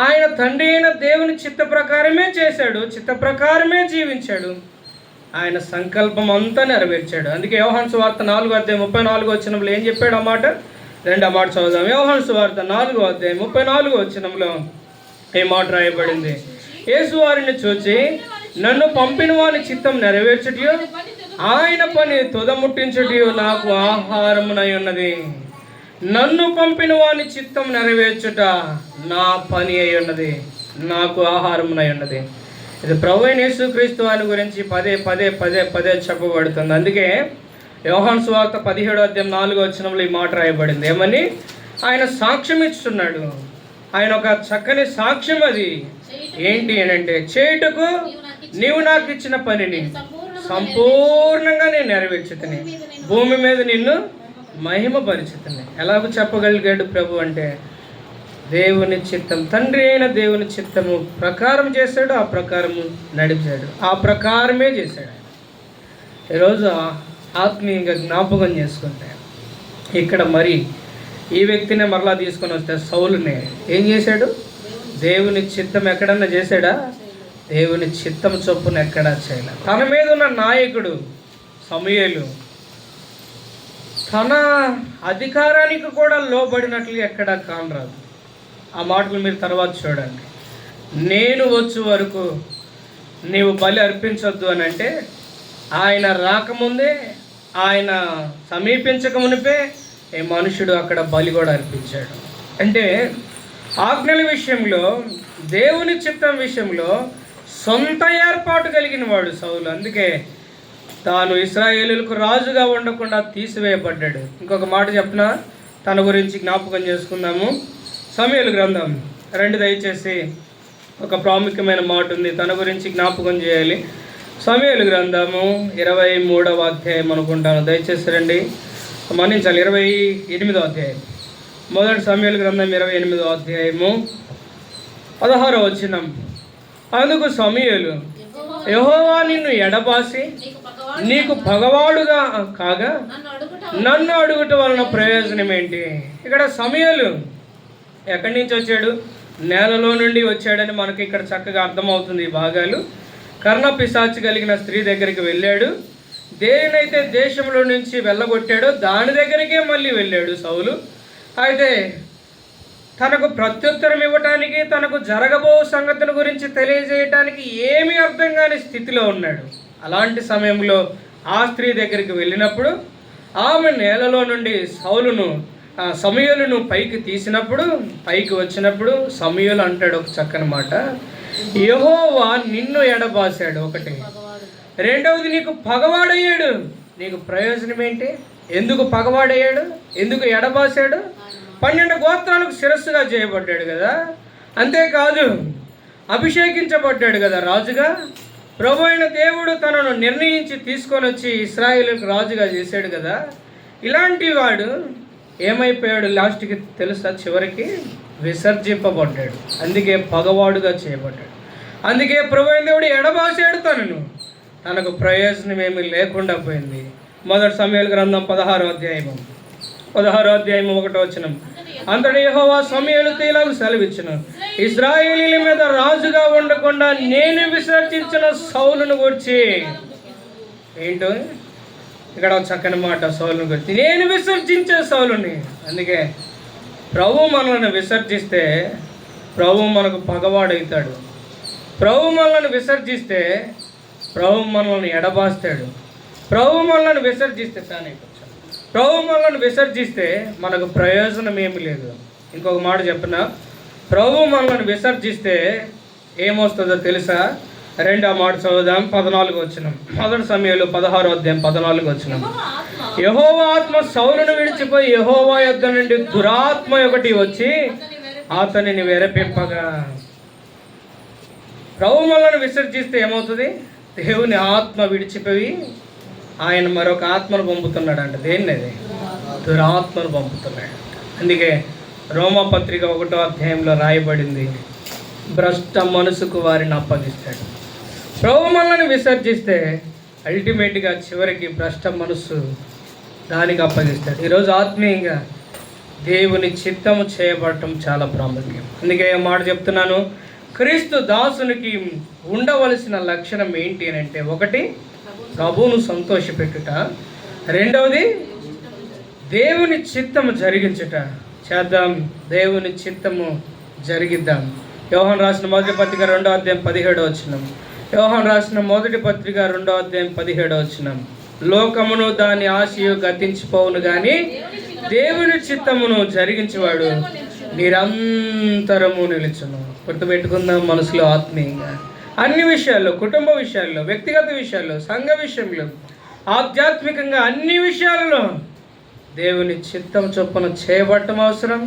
ఆయన తండ్రి అయిన దేవుని చిత్త ప్రకారమే చేశాడు, చిత్త ప్రకారమే జీవించాడు. ఆయన సంకల్పం అంతా నెరవేర్చాడు. అందుకే యోహాను సువార్త 4:34 ఏం చెప్పాడు అన్నమాట? రెండో మాట చదువుదాం. యోహాను సువార్త 4:34 ఏ మాట రాయబడింది? యేసు వారిని చూచి నన్ను పంపిన వాని చిత్తం నెరవేర్చుటయో ఆయన పని తుదముట్టించుటయో నాకు ఆహారమునై ఉన్నది. నన్ను పంపిన వాని చిత్తం నెరవేర్చుట నా పని అయి ఉన్నది, నాకు ఆహారమునై ఉన్నది. ఇది ప్రభువైన యేసుక్రీస్తు వారి గురించి పదే పదే పదే పదే చెప్పబడుతుంది. అందుకే యోహాను సువార్త 17:4 ఈ మాట రాయబడింది. ఏమని? ఆయన సాక్ష్యం ఇస్తున్నాడు. ఆయన ఒక చక్కని సాక్ష్యం. అది ఏంటి అని అంటే, చేయుటకు నీవు నాకు ఇచ్చిన పనిని సంపూర్ణంగా నేను నెరవేర్చుతుని, భూమి మీద నిన్ను మహిమపరిచుతుని. ఎలాగో చెప్పగలిగాడు ప్రభు అంటే, దేవుని చిత్తం, తండ్రి అయిన దేవుని చిత్తము ప్రకారం చేశాడు, ఆ ప్రకారము నడిపాడు, ఆ ప్రకారమే చేశాడు. ఈరోజు ఆత్మీయంగా జ్ఞాపకం చేసుకుంటే, ఇక్కడ మరి ఈ వ్యక్తినే మరలా తీసుకొని వస్తే, సౌలునే ఏం చేశాడు? దేవుని చిత్తం ఎక్కడన్నా చేశాడా? దేవుని చిత్తం చొప్పున ఎక్కడా చేయలేదు. తన మీద ఉన్న నాయకుడు సమూయేలు తన అధికారానికి కూడా లోబడినట్లు ఎక్కడా కానరాదు. ఆ మాటలు మీరు తర్వాత చూడండి. నేను వచ్చే వరకు నీవు బలి అర్పించొద్దు అని అంటే, ఆయన రాకముందే, ఆయన సమీపించక మునిపే ఈ మనుషుడు అక్కడ బలి కూడా అర్పించాడు. అంటే ఆజ్ఞల విషయంలో, దేవుని చిత్తం విషయంలో సొంత ఏర్పాటు కలిగిన వాడు సౌలు. అందుకే తాను ఇశ్రాయేలులకు రాజుగా ఉండకుండా తీసివేయబడ్డాడు. ఇంకొక మాట చెప్పనా, తన గురించి జ్ఞాపకం చేసుకుందాము. సమూయేలు గ్రంథం 2 దయచేసి ఒక ప్రాముఖ్యమైన మాట ఉంది, తన గురించి జ్ఞాపకం చేయాలి. సమూయేలు గ్రంథము 23వ అధ్యాయం అనుకుంటాను, దయచేసి రండి, మన్నించాలి. 28వ అధ్యాయం, మొదటి సమూయేలు గ్రంథం 28వ అధ్యాయము 16వ వచనం. అందుకు సమూయేలు, యెహోవా నిన్ను ఎడబాసి నీకు పగవాడుగా కాగా నన్ను అడుగుట వలన ప్రయోజనం ఏంటి? ఇక్కడ సమూయేలు ఎక్కడి నుంచి వచ్చాడు? నేలలో నుండి వచ్చాడని మనకి ఇక్కడ చక్కగా అర్థమవుతుంది ఈ భాగాలు. కర్ణపిశాచి కలిగిన స్త్రీ దగ్గరికి వెళ్ళాడు. దేనైతే దేశంలో నుంచి వెళ్ళగొట్టాడో దాని దగ్గరికే మళ్ళీ వెళ్ళాడు సౌలు. అయితే తనకు ప్రత్యుత్తరం ఇవ్వటానికి, తనకు జరగబో సంగతుల గురించి తెలియజేయటానికి ఏమీ అర్థం కాని స్థితిలో ఉన్నాడు. అలాంటి సమయంలో ఆ స్త్రీ దగ్గరికి వెళ్ళినప్పుడు ఆమె నేలలో నుండి సమూయేలును పైకి తీసినప్పుడు, పైకి వచ్చినప్పుడు సమూయేలు అంటాడు ఒక చక్కని మాట, యెహోవా నిన్ను ఎడబాసాడు. ఒకటి. రెండవది, నీకు పగవాడయ్యాడు. నీకు ప్రయోజనం ఏంటి? ఎందుకు పగవాడయ్యాడు? ఎందుకు ఎడబాసాడు? 12 గోత్రాలకు శిరస్సుగా చేయబడ్డాడు కదా. అంతేకాదు, అభిషేకించబడ్డాడు కదా రాజుగా. ప్రభు అయిన దేవుడు తనను నిర్ణయించి తీసుకొని వచ్చి ఇశ్రాయేలుకు రాజుగా చేశాడు కదా. ఇలాంటి వాడు ఏమైపోయాడు లాస్ట్కి తెలుసా? చివరికి విసర్జింపబడ్డాడు. అందుకే పగవాడుగా చేయబడ్డాడు. అందుకే ప్రభు అయిన దేవుడు ఎడబాసాడు తనను. తనకు ప్రయోజనం ఏమీ లేకుండా పోయింది. మొదటి సమూయేలు గ్రంథం 16వ అధ్యాయం 1వ వచనం. అంతటి యెహోవా సమూయేలుతో ఇలాగ సెలవిచ్చును, ఇశ్రాయేలీయుల మీద రాజుగా ఉండకుండా నేను విసర్జించిన సౌలును గురించి. ఏంటో ఇక్కడ చక్కని మాట, సౌలును గురించి. నేను విసర్జించే సౌలుని. అందుకే ప్రభు మనల్ని విసర్జిస్తే ప్రభు మనకు పగవాడవుతాడు. ప్రభు మనల్ని విసర్జిస్తే ప్రభు మనల్ని ఎడబాస్తాడు. ప్రభు మనల్ని విసర్జిస్తే ప్రభు మనల్ని విసర్జిస్తే మనకు ప్రయోజనం ఏమి లేదు. ఇంకొక మాట చెప్పిన, ప్రభు మనల్ని విసర్జిస్తే ఏమొస్తుందో తెలుసా? రెండో మాట చదువుదాం, 14వ వచనం. మొదటి సమూయేలు 16వ అధ్యాయం 14వ వచనం. యెహోవా ఆత్మ సౌలును విడిచిపోయి యెహోవా యొద్ద నుండి దురాత్మ ఒకటి వచ్చి అతనిని వెరపింపగా. ప్రభు మనల్ని విసర్జిస్తే ఏమవుతుంది? దేవుని ఆత్మ విడిచిపోయి ఆయన మరొక ఆత్మను పంపుతున్నాడంట. దేన్ని? అది దురాత్మను పంపుతున్నాడు. అందుకే రోమపత్రిక 1వ అధ్యాయంలో రాయబడింది, భ్రష్ట మనసుకు వారిని అప్పగిస్తాడు. ప్రభు మనల్ని విసర్జిస్తే అల్టిమేట్గా చివరికి భ్రష్ట మనస్సు దానికి అప్పగిస్తాడు. ఈరోజు ఆత్మీయంగా దేవుని చిత్తము చేయబడటం చాలా ప్రాముఖ్యం. అందుకే మాట చెప్తున్నాను, క్రీస్తు దాసునికి ఉండవలసిన లక్షణం ఏంటి అని అంటే, ఒకటి ప్రభువును సంతోషపెట్టుట. రెండవది దేవుని చిత్తము జరిగించుట. చేద్దాం, దేవుని చిత్తము జరిగిద్దాం. యోహాను రాసిన మొదటి పత్రిక 2వ అధ్యాయం 17వ వచనం. యోహాను రాసిన మొదటి పత్రిక 2వ అధ్యాయం 17వ వచనం. లోకమును దాని ఆశయు గతించిపోవును కానీ దేవుని చిత్తమును జరిగించేవాడు నిరంతరము నిలుచును. గుర్తుపెట్టుకుందాం మనసులో ఆత్మీయంగా. అన్ని విషయాల్లో, కుటుంబ విషయాల్లో, వ్యక్తిగత విషయాల్లో, సంఘ విషయంలో, ఆధ్యాత్మికంగా అన్ని విషయాలలో దేవుని చిత్తం చొప్పున చేయబడటం అవసరం.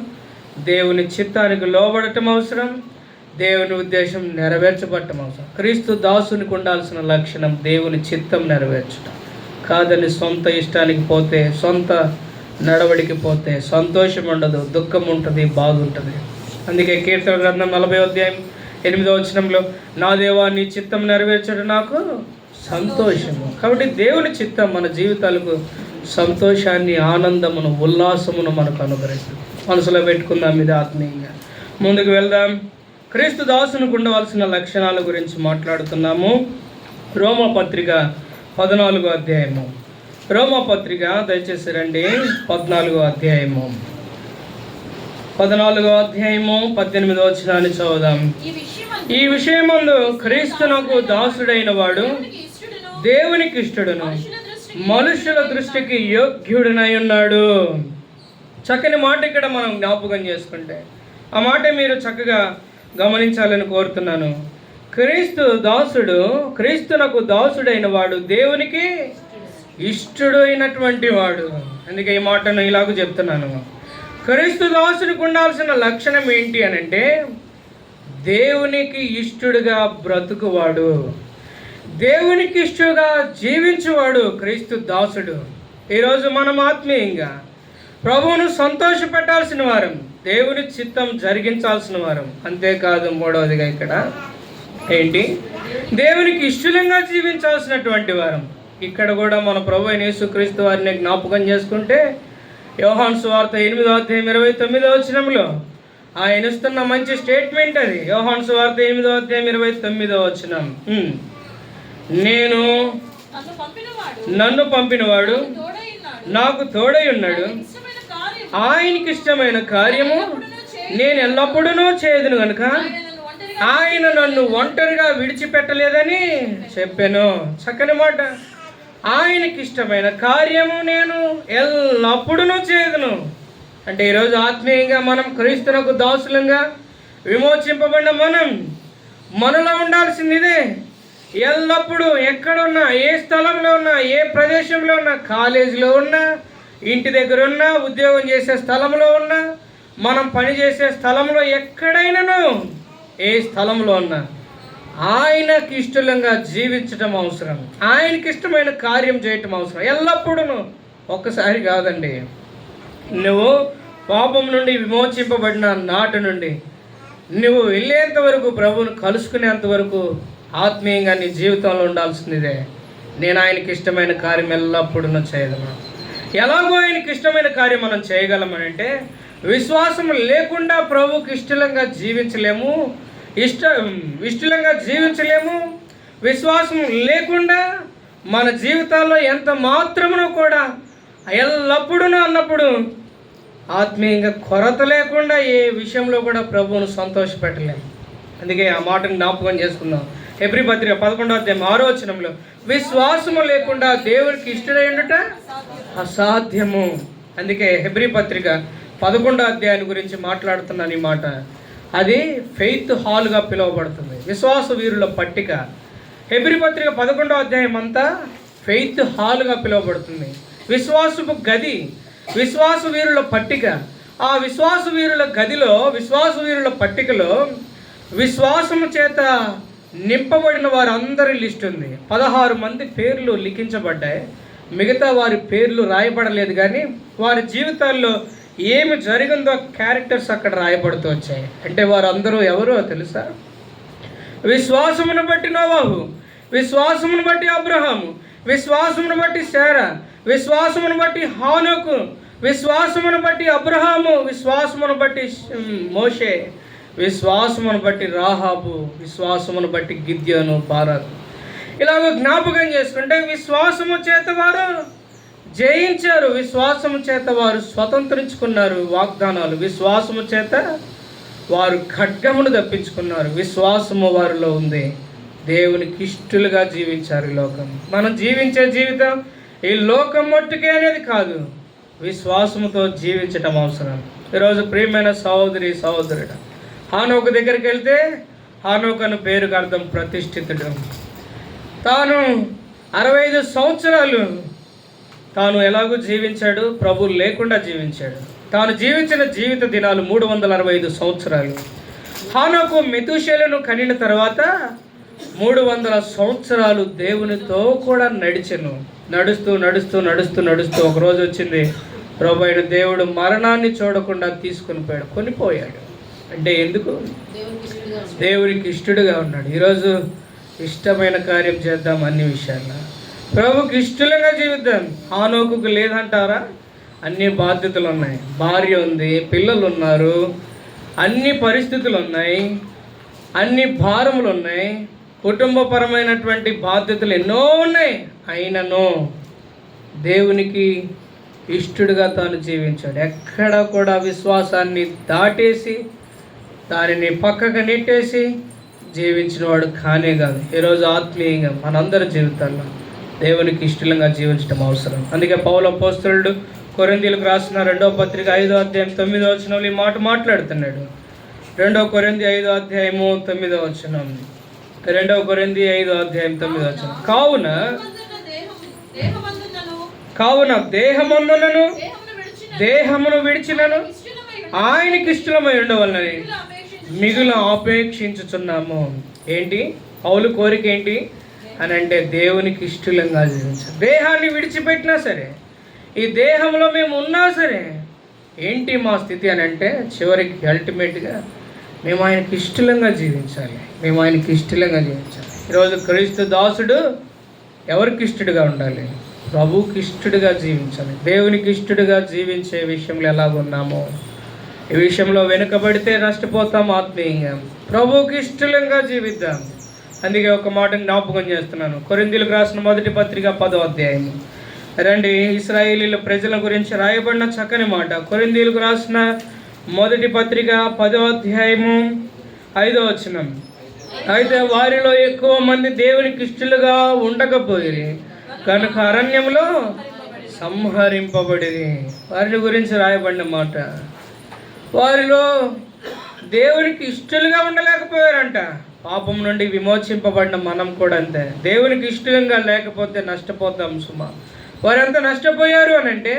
దేవుని చిత్తానికి లోబడటం అవసరం. దేవుని ఉద్దేశం నెరవేర్చబడటం అవసరం. క్రీస్తు దాసునికి ఉండాల్సిన లక్షణం దేవుని చిత్తం నెరవేర్చడం. కాదని సొంత ఇష్టానికి పోతే, సొంత నడవడికి పోతే సంతోషం ఉండదు, దుఃఖం ఉంటుంది, బాధ ఉంటుంది. అందుకే కీర్తన గ్రంథం 40వ అధ్యాయం 8వ వచనంలో, నా దేవా నీ చిత్తం నెరవేర్చడం నాకు సంతోషము. కాబట్టి దేవుని చిత్తం మన జీవితాలకు సంతోషాన్ని, ఆనందమును, ఉల్లాసమును మనకు అనుగ్రహిస్తుంది. మనసులో పెట్టుకుందాం ఇది ఆత్మీయంగా. ముందుకు వెళ్దాం. క్రీస్తు దాసునికి ఉండవలసిన లక్షణాల గురించి మాట్లాడుతున్నాము. రోమపత్రిక 14వ అధ్యాయము. రోమపత్రిక దయచేసి రండి. 14వ అధ్యాయము 18వ వచనాన్ని చదువుదాం. ఈ విషయమందు క్రీస్తునకు దాసుడైన వాడు దేవునికి ఇష్టడును, మనుషుల దృష్టికి యోగ్యుడనై ఉన్నాడు. చక్కని మాట ఇక్కడ మనం జ్ఞాపకం చేసుకుంటే, ఆ మాట మీరు చక్కగా గమనించాలని కోరుతున్నాను. క్రీస్తునకు దాసుడైన వాడు దేవునికి ఇష్టడు అయినటువంటి వాడు. అందుకే ఈ మాటను ఇలాగ చెప్తున్నాను. క్రీస్తు దాసునికి ఉండాల్సిన లక్షణం ఏంటి అని అంటే, దేవునికి ఇష్టడుగా బ్రతుకువాడు, దేవునికి ఇష్టడుగా జీవించువాడు క్రీస్తు దాసుడు. ఈరోజు మనం ఆత్మీయంగా ప్రభువును సంతోష పెట్టాల్సిన వారం, దేవుని చిత్తం జరిగించాల్సిన వారం. అంతేకాదు, మూడవదిగా ఇక్కడ ఏంటి, దేవునికి ఇష్టంగా జీవించాల్సినటువంటి వారం. ఇక్కడ కూడా మన ప్రభు అయిన యేసుక్రీస్తు వారిని జ్ఞాపకం చేసుకుంటే, యోహాను సువార్త 8వ అధ్యాయం 29వ వచనంలో ఆయన ఇస్తున్న మంచి స్టేట్మెంట్ అది. యోహాను సువార్త 8వ అధ్యాయం 29వ వచనం, నన్ను పంపినవాడు నాకు తోడై ఉన్నాడు, ఆయనకి ఇష్టమైన కార్యము నేను ఎల్లప్పుడూ చేయదును కనుక ఆయన నన్ను ఒంటరిగా విడిచిపెట్టలేదని చెప్పాను. చక్కని మాట. ఆయనకి ఇష్టమైన కార్యము నేను ఎల్లప్పుడూ చేయదును అంటే, ఈరోజు ఆత్మీయంగా మనం క్రీస్తునకు దాసులంగా విమోచింపబడిన మనలో ఉండాల్సింది ఇదే. ఎల్లప్పుడూ ఎక్కడున్నా, ఏ స్థలంలో ఉన్నా, ఏ ప్రదేశంలో ఉన్నా, కాలేజీలో ఉన్నా, ఇంటి దగ్గర ఉన్నా, ఉద్యోగం చేసే స్థలంలో ఉన్నా, మనం పనిచేసే స్థలంలో, ఎక్కడైనాను ఏ స్థలంలో ఉన్నా ఆయనకి ఇష్టంగా జీవించడం అవసరం. ఆయనకి ఇష్టమైన కార్యం చేయటం అవసరం ఎల్లప్పుడూ. ఒక్కసారి కాదండి. నువ్వు పాపం నుండి విమోచింపబడిన నాటి నుండి నువ్వు వెళ్ళేంత వరకు, ప్రభువును కలుసుకునేంత వరకు ఆత్మీయంగా నీ జీవితంలో ఉండాల్సిందే. నేను ఆయనకి ఇష్టమైన కార్యం ఎల్లప్పుడూ చేయగలను. ఎలాగో ఆయనకి ఇష్టమైన కార్యం మనం చేయగలమనంటే, విశ్వాసం లేకుండా ప్రభువుకి ఇష్టంగా జీవించలేము. ఇష్టంగా జీవించలేము. విశ్వాసం లేకుండా మన జీవితాల్లో ఎంత మాత్రమునో కూడా ఎల్లప్పుడూ అన్నప్పుడు ఆత్మీయంగా కొరత లేకుండా ఏ విషయంలో కూడా ప్రభువును సంతోషపెట్టలేము. అందుకే ఆ మాటను జ్ఞాపకం చేసుకుందాం. హెబ్రీ పత్రిక 11వ అధ్యాయం 6వ వచనంలో, విశ్వాసము లేకుండా దేవునికి ఇష్టడైనట అసాధ్యము. అందుకే హెబ్రీ పత్రిక 11వ అధ్యాయం గురించి మాట్లాడుతున్నాను. ఈ మాట అది ఫెయిత్ హాల్గా పిలువబడుతుంది, విశ్వాస వీరుల పట్టిక. హెబ్రీ పత్రిక 11వ అధ్యాయం అంతా ఫెయిత్ హాల్గా పిలువబడుతుంది, విశ్వాసపు గది, విశ్వాస వీరుల పట్టిక. ఆ విశ్వాస వీరుల గదిలో, విశ్వాస వీరుల పట్టికలో విశ్వాసము చేత నింపబడిన వారందరి లిస్ట్ ఉంది. 16 మంది పేర్లు లిఖించబడ్డాయి. మిగతా వారి పేర్లు రాయబడలేదు, కానీ వారి జీవితాల్లో ఏమి జరిగిందో క్యారెక్టర్స్ అక్కడ రాయబడుతూ వచ్చాయి. అంటే వారందరూ ఎవరో తెలుసా? విశ్వాసమును బట్టి నోవాహు, విశ్వాసమును బట్టి అబ్రహాము, విశ్వాసమును బట్టి శారా, విశ్వాసమును బట్టి హానోకు, విశ్వాసమును బట్టి అబ్రహాము, విశ్వాసమును బట్టి మోషే, విశ్వాసమును బట్టి రాహాబు, విశ్వాసమును బట్టి గిద్యోను, బారాకు. ఇలాగ జ్ఞాపకం చేసుకుంటే విశ్వాసము చేత వారు జయించారు, విశ్వాసము చేత వారు స్వతంత్రించుకున్నారు వాగ్దానాలు, విశ్వాసము చేత వారు ఖడ్గమును తప్పించుకున్నారు. విశ్వాసము వారిలో ఉంది. దేవునికి ఇష్టలుగా జీవించారు. ఈ లోకం మనం జీవించే జీవితం ఈ లోకం మట్టుకే అనేది కాదు, విశ్వాసముతో జీవించటం అవసరం. ఈరోజు ప్రియమైన సహోదరి సహోదరుడు, హానోకు దగ్గరికి వెళ్తే హానోకు అను పేరుకు అర్థం ప్రతిష్ఠితుడు. తాను 65 సంవత్సరాలు తాను ఎలాగూ జీవించాడు, ప్రభు లేకుండా జీవించాడు. తాను జీవించిన జీవిత దినాలు 365 సంవత్సరాలు. హానోకు మెతూషేలను కనిన తర్వాత 300 సంవత్సరాలు దేవునితో కూడా నడిచెను. నడుస్తూ నడుస్తూ నడుస్తూ నడుస్తూ ఒకరోజు వచ్చింది, ప్రభు అయిన దేవుడు మరణాన్ని చూడకుండా తీసుకొని పోయాడు, కొనిపోయాడు. అంటే ఎందుకు? దేవునికి ఇష్టడుగా ఉన్నాడు. ఈరోజు ఇష్టమైన కార్యం చేద్దాం, అన్ని విషయాల్లో ప్రభుకి ఇష్టంగా జీవిద్దాం. హానోకుకు లేదంటారా? అన్ని బాధ్యతలు ఉన్నాయి, భార్య ఉంది, పిల్లలు ఉన్నారు, అన్ని పరిస్థితులు ఉన్నాయి, అన్ని భారములు ఉన్నాయి, కుటుంబపరమైనటువంటి బాధ్యతలు ఎన్నో ఉన్నాయి. అయినను దేవునికి ఇష్టడుగా తాను జీవించాడు. ఎక్కడ కూడా విశ్వాసాన్ని దాటేసి దానిని పక్కకు నెట్టేసి జీవించిన వాడు కానే కాదు. ఈరోజు ఆత్మీయంగా మనందరి జీవితాల్లో దేవునికి ఇష్టంగా జీవించడం అవసరం. అందుకే పౌలు అపోస్తలుడు కొరింథీయులకు రాసిన 2వ పత్రిక 5వ అధ్యాయం 9వ వచనంలో ఈ మాట మాట్లాడుతున్నాడు. 2 కొరింథీ 5వ అధ్యాయము 9వ వచనం. 2 కొరింథీ 5వ అధ్యాయం 9వ వచనం. కావున దేహమందునను దేహమును విడిచినను ఆయనకి ఇష్టమై ఉండవలనని మిగులు ఆపేక్షించుచున్నాము. ఏంటి పౌలు కోరిక ఏంటి అని అంటే దేవునికి ఇష్టంగా జీవించాలి. దేహాన్ని విడిచిపెట్టినా సరే, ఈ దేహంలో మేము ఉన్నా సరే, ఏంటి మా స్థితి అని అంటే చివరికి అల్టిమేట్గా మేము ఆయనకి ఇష్టంగా జీవించాలి, మేము ఆయనకి ఇష్టంగా జీవించాలి. ఈరోజు క్రీస్తు దాసుడు ఎవరికి ఇష్టడుగా ఉండాలి? ప్రభువుకి ఇష్టడుగా జీవించాలి. దేవునికి ఇష్టడుగా జీవించే విషయంలో ఎలాగున్నామో ఈ విషయంలో వెనుకబడితే నష్టపోతాం ఆత్మీయంగా. ప్రభువుకి ఇష్టంగా జీవిద్దాం. అందుకే ఒక మాట జ్ఞాపకం చేస్తున్నాను. కొరింథీయులకు రాసిన 1వ పత్రిక 10వ అధ్యాయము. రండి, ఇశ్రాయేలీల ప్రజల గురించి రాయబడిన చక్కని మాట. కొరింథీయులకు రాసిన 1వ పత్రిక 10వ అధ్యాయము 5వ వచనం. అయితే వారిలో ఎక్కువ మంది దేవునికి ఇష్టలుగా ఉండకపోయి కనుక అరణ్యంలో సంహరింపబడి. వారిని గురించి రాయబడిన మాట. వారిలో దేవునికి ఇష్టలుగా ఉండలేకపోయారంట. పాపం నుండి విమోచింపబడిన మనం కూడా అంతే. దేవునికి ఇష్టంగా లేకపోతే నష్టపోతాం సుమా. వారంతా నష్టపోయారు అని అంటే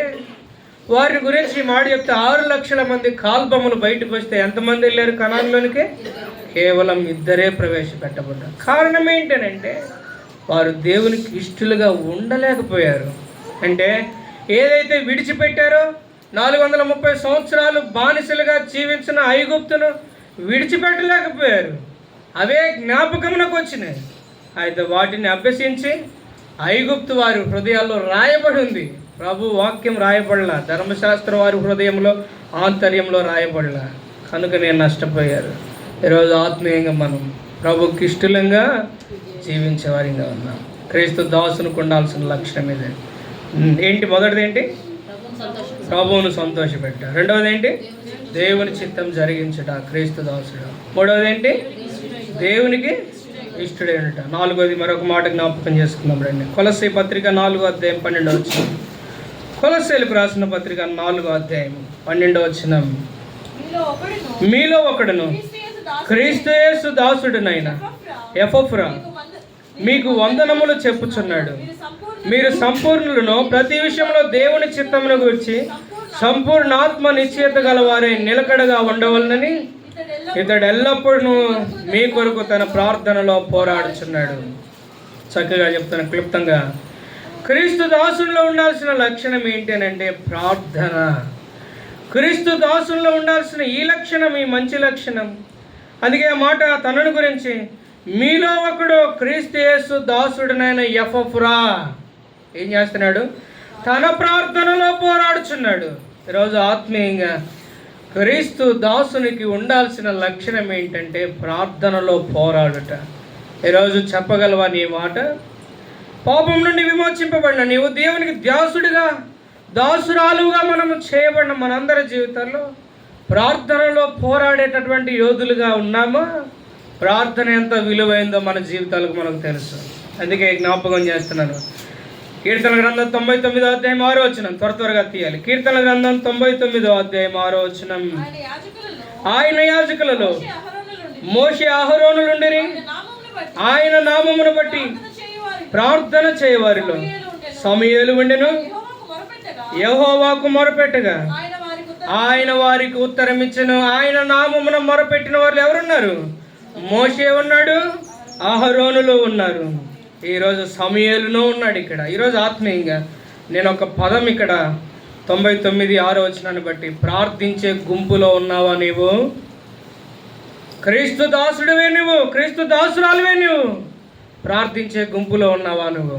వారి గురించి మాట చెప్తే 6 లక్షల మంది కాల్బములు బయటకు వస్తే ఎంతమంది వెళ్ళారు కనాన్లోనికి? కేవలం 2 ప్రవేశపెట్టబడ్డారు. కారణం ఏంటనంటే వారు దేవునికి ఇష్టలుగా ఉండలేకపోయారు. అంటే ఏదైతే విడిచిపెట్టారో 430 సంవత్సరాలు బానిసలుగా జీవించిన ఐగుప్తును విడిచిపెట్టలేకపోయారు. అవే జ్ఞాపకమునకు వచ్చినాయి. అయితే వాటిని అభ్యసించి ఐగుప్తు వారి హృదయాల్లో రాయబడి ఉంది. ప్రభు వాక్యం రాయబడలా, ధర్మశాస్త్రం వారి హృదయంలో ఆంతర్యంలో రాయబడలా. కనుక నేను నష్టపోయారు. ఈరోజు ఆత్మీయంగా మనం ప్రభుకి ఇష్టంగా జీవించేవారిగా ఉన్నాం. క్రీస్తు దాసునికి ఉండాల్సిన లక్షణం ఇదే. ఏంటి? మొదటిది ఏంటి? ప్రభువును సంతోషపెట్ట. రెండవది ఏంటి? దేవుని చిత్తం జరిగించుట క్రీస్తు దాసుడు. మూడవది ఏంటి? దేవునికి ఇష్టడేనట. నాలుగోది మరొక మాట జ్ఞాపకం చేసుకుందాం రండి. కొలస్సీ పత్రిక 4వ అధ్యాయం 12వ వచనం. కొలస్సీలకు రాసిన పత్రిక 4వ అధ్యాయం 12వ వచనం. మీలో ఒకడును క్రీస్తు యేసు దాసుడునైన ఎపఫ్రా మీకు వందనములు చెప్పుచున్నాడు. మీరు సంపూర్ణులను ప్రతి విషయంలో దేవుని చిత్తమును గురించి సంపూర్ణ ఆత్మ నిశ్చయత గలవారే నిలకడగా ఉండవలనని ఇతడు ఎల్లప్పుడూ మీ కొరకు తన ప్రార్థనలో పోరాడుచున్నాడు. చక్కగా చెప్తాను క్లుప్తంగా. క్రీస్తు దాసుల్లో ఉండాల్సిన లక్షణం ఏంటి అని అంటే ప్రార్థన. క్రీస్తు దాసుల్లో ఉండాల్సిన ఈ లక్షణం, ఈ మంచి లక్షణం. అందుకే ఆ మాట తనను గురించి, మీలో ఒకడు క్రీస్తు యేసు దాసుడునైన ఎపఫ్రా ఏం చేస్తున్నాడు? తన ప్రార్థనలో పోరాడుచున్నాడు. ఈరోజు ఆత్మీయంగా క్రీస్తు దాసునికి ఉండాల్సిన లక్షణం ఏంటంటే ప్రార్థనలో పోరాడుట. ఈరోజు చెప్పగలవా నీ మాట? పాపం నుండి విమోచింపబడిన నీవు దేవునికి దాసురాలుగా మనము చేయబడిన మనందరి జీవితాల్లో ప్రార్థనలో పోరాడేటటువంటి యోధులుగా ఉన్నామా? ప్రార్థన ఎంత విలువైందో మన జీవితాలకు మనకు తెలుసు. అందుకే జ్ఞాపకం చేస్తున్నాను. కీర్తన గ్రంథం 99వ అధ్యాయం 6వ వచనం, త్వరగా తీయాలి. కీర్తన గ్రంథం 99వ అధ్యాయం 6వ వచనం. ఆయన యాజకులలో మోషే అహరోనులుండిరి, ఆయన నామమును బట్టి ప్రార్థన చేయవారిలో సమూయేలు ఉండెను. యెహోవాకు మొరపెట్టగా ఆయన వారికి ఉత్తరం ఇచ్చెను. ఆయన నామమున మొరపెట్టిన వారు ఎవరున్నారు? మోషే ఉన్నాడు, అహరోనులు ఉన్నారు. ఈరోజు సమూయేలును ఉన్నాడు. ఇక్కడ ఈరోజు ఆత్మీయంగా నేను ఒక పదం ఇక్కడ 99:6 వచనాన్ని బట్టి, ప్రార్థించే గుంపులో ఉన్నావా నీవు? క్రీస్తు దాసుడివే నువ్వు, క్రీస్తు దాసురాలువే నువ్వు. ప్రార్థించే గుంపులో ఉన్నావా నువ్వు?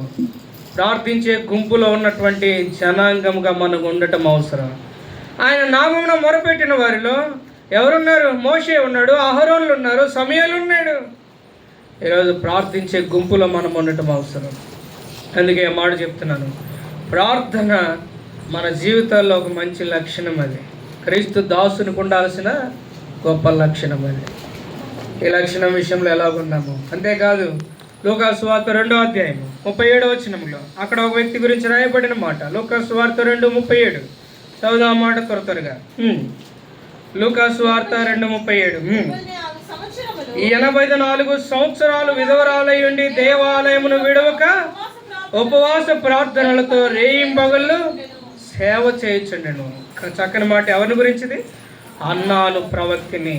ప్రార్థించే గుంపులో ఉన్నటువంటి జనాంగంగా మనకు ఉండటం అవసరం. ఆయన నామమున మొరపెట్టిన వారిలో ఎవరున్నారు? మోషే ఉన్నాడు, అహరోనులు ఉన్నారు, సమూయేలు ఉన్నాడు. ఈరోజు ప్రార్థించే గుంపులో మనం ఉండటం అవసరం. అందుకే మాట చెప్తున్నాను, ప్రార్థన మన జీవితాల్లో ఒక మంచి లక్షణం. అది క్రీస్తు దాసునికి ఉండాల్సిన గొప్ప లక్షణం. అది ఈ లక్షణం విషయంలో ఎలాగున్నాము. అంతేకాదు లూకాసు సువార్త 2వ అధ్యాయం 37వ వచనంలో అక్కడ ఒక వ్యక్తి గురించి రాయబడిన మాట. లూకాసు సువార్త 2:37 చదువుదాం మాట త్వరగా. లూకాసు సువార్త 2:37. 84 సంవత్సరాలు విధవరాలై ఉండి దేవాలయమును విడవక ఉపవాస ప్రార్థనలతో రేయింబగళ్ళు సేవ చేయుచుండెను. చక్కని మాట. ఎవరిని గురించిది? అన్నాను ప్రవక్తిని.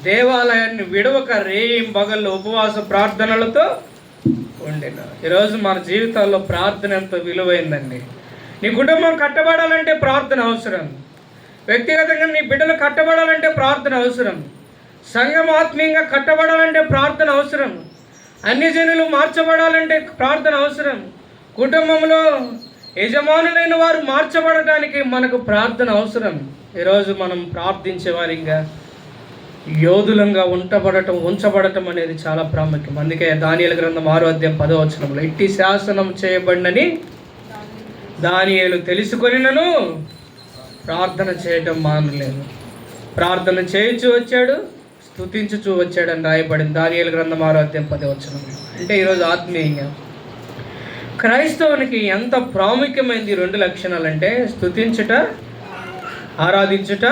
దేవాలయాన్ని విడవక రేయింబగళ్ళు ఉపవాస ప్రార్థనలతో ఉండెను. ఈరోజు మన జీవితాల్లో ప్రార్థన ఎంత విలువైందండి. నీ కుటుంబం కట్టబడాలంటే ప్రార్థన అవసరం. వ్యక్తిగతంగా నీ బిడ్డలు కట్టబడాలంటే ప్రార్థన అవసరం. సంఘం ఆత్మీయంగా కట్టబడాలంటే ప్రార్థన అవసరం. అన్ని జనులు మార్చబడాలంటే ప్రార్థన అవసరం. కుటుంబంలో యజమానులైన వారు మార్చబడటానికి మనకు ప్రార్థన అవసరం. ఈరోజు మనం ప్రార్థించే వారిగా యోధులంగా ఉంచబడటం అనేది చాలా ప్రాముఖ్యం. అందుకే దానియేలు గ్రంథం 6వ అధ్యాయం 10వ వచనంలో, ఇట్టి శాసనం చేయబడినని దానియేలు తెలుసుకొనినను ప్రార్థన చేయటం మానలేదు. ప్రార్థన చేయించు వచ్చాడు, స్తుతించుచూ వచ్చాడని రాయబడింది దానియేలు గ్రంథం 6వ అధ్యాయం 10వ వచనంలో. అంటే ఈరోజు ఆత్మీయంగా క్రైస్తవునికి ఎంత ప్రాముఖ్యమైనది 2 లక్షణాలంటే స్తుతించుట, ఆరాధించుట,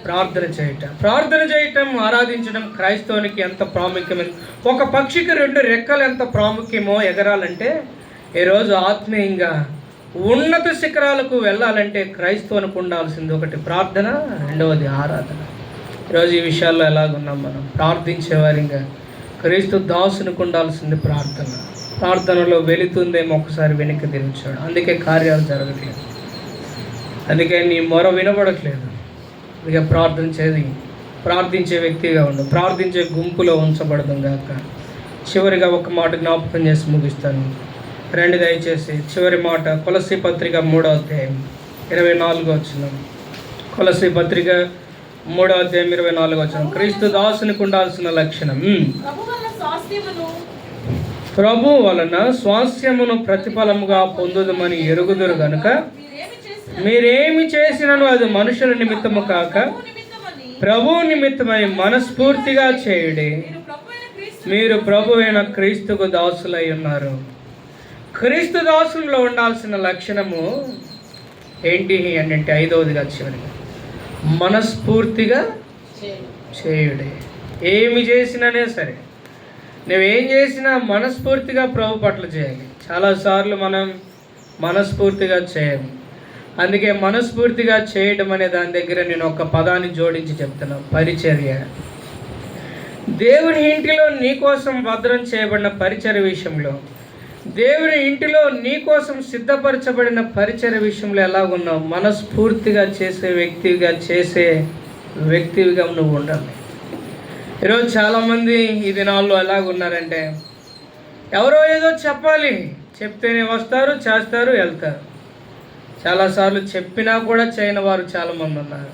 ప్రార్థన చేయటం. ప్రార్థన చేయటం, ఆరాధించడం క్రైస్తవునికి ఎంత ప్రాముఖ్యమైనది. ఒక పక్షికి 2 రెక్కలు ఎంత ప్రాముఖ్యమో ఎగరాలంటే, ఈరోజు ఆత్మీయంగా ఉన్నత శిఖరాలకు వెళ్ళాలంటే క్రైస్తవునికి ఉండాల్సింది ఒకటి ప్రార్థన, రెండవది ఆరాధన. ఈరోజు ఈ విషయాల్లో ఎలాగున్నాం మనం? ప్రార్థించేవారిగా క్రీస్తు దాసునికి ఉండాల్సింది ప్రార్థన. ప్రార్థనలో వెళుతుందేమో ఒకసారి వెనక్కి తిరిగాడు, అందుకే కార్యాలు జరగట్లేదు, అందుకే నీ మొర వినబడట్లేదు. ఇక ప్రార్థించే వ్యక్తిగా ఉండు, ప్రార్థించే గుంపులో ఉంచబడదాం గాక. చివరిగా ఒక మాట జ్ఞాపకం చేసి ముగిస్తాను. రండి దయచేసి చివరి మాట. కొలస్సీ పత్రిక 3వ అధ్యాయం 24వ వచనం. కొలస్సీ పత్రిక 3వ అధ్యాయం 24వ వచనం. క్రీస్తు దాసునికి ఉండాల్సిన లక్షణం, ప్రభు వలన స్వాస్థ్యమును ప్రతిఫలముగా పొందుదమని ఎరుగుదురు గనుక మీరేమి చేసినను అది మనుషుల నిమిత్తము కాక ప్రభు నిమిత్తమై మనస్ఫూర్తిగా చేయుడి. మీరు ప్రభు అయిన క్రీస్తుకు దాసులై ఉన్నారు. క్రీస్తు దాసుల్లో ఉండాల్సిన లక్షణము ఏంటి అంటే 5వదిగా చివరిగా మనస్ఫూర్తిగా చేయుడి. ఏమి చేసినానే సరే, నువ్వేం చేసినా మనస్ఫూర్తిగా ప్రభు పట్ల చేయాలి. చాలాసార్లు మనం మనస్ఫూర్తిగా చేయము. అందుకే మనస్ఫూర్తిగా చేయడం అనే దాని దగ్గర నేను ఒక పదాన్ని జోడించి చెప్తున్నాను, పరిచర్య. దేవుని ఇంటిలో నీకోసం భద్రం చేయబడిన పరిచర్య విషయంలో, దేవుని ఇంటిలో నీకోసం సిద్ధపరచబడిన పరిచర్య విషయంలో ఎలాగున్నావు? మనస్ఫూర్తిగా చేసే వ్యక్తివిగా నువ్వు ఉండాలి. ఈరోజు చాలామంది ఈ దినాల్లో ఎలాగున్నారంటే, ఎవరో ఏదో చెప్పాలి, చెప్తేనే వస్తారు, చేస్తారు, వెళ్తారు. చాలాసార్లు చెప్పినా కూడా చేయని వారు చాలామంది ఉన్నారు.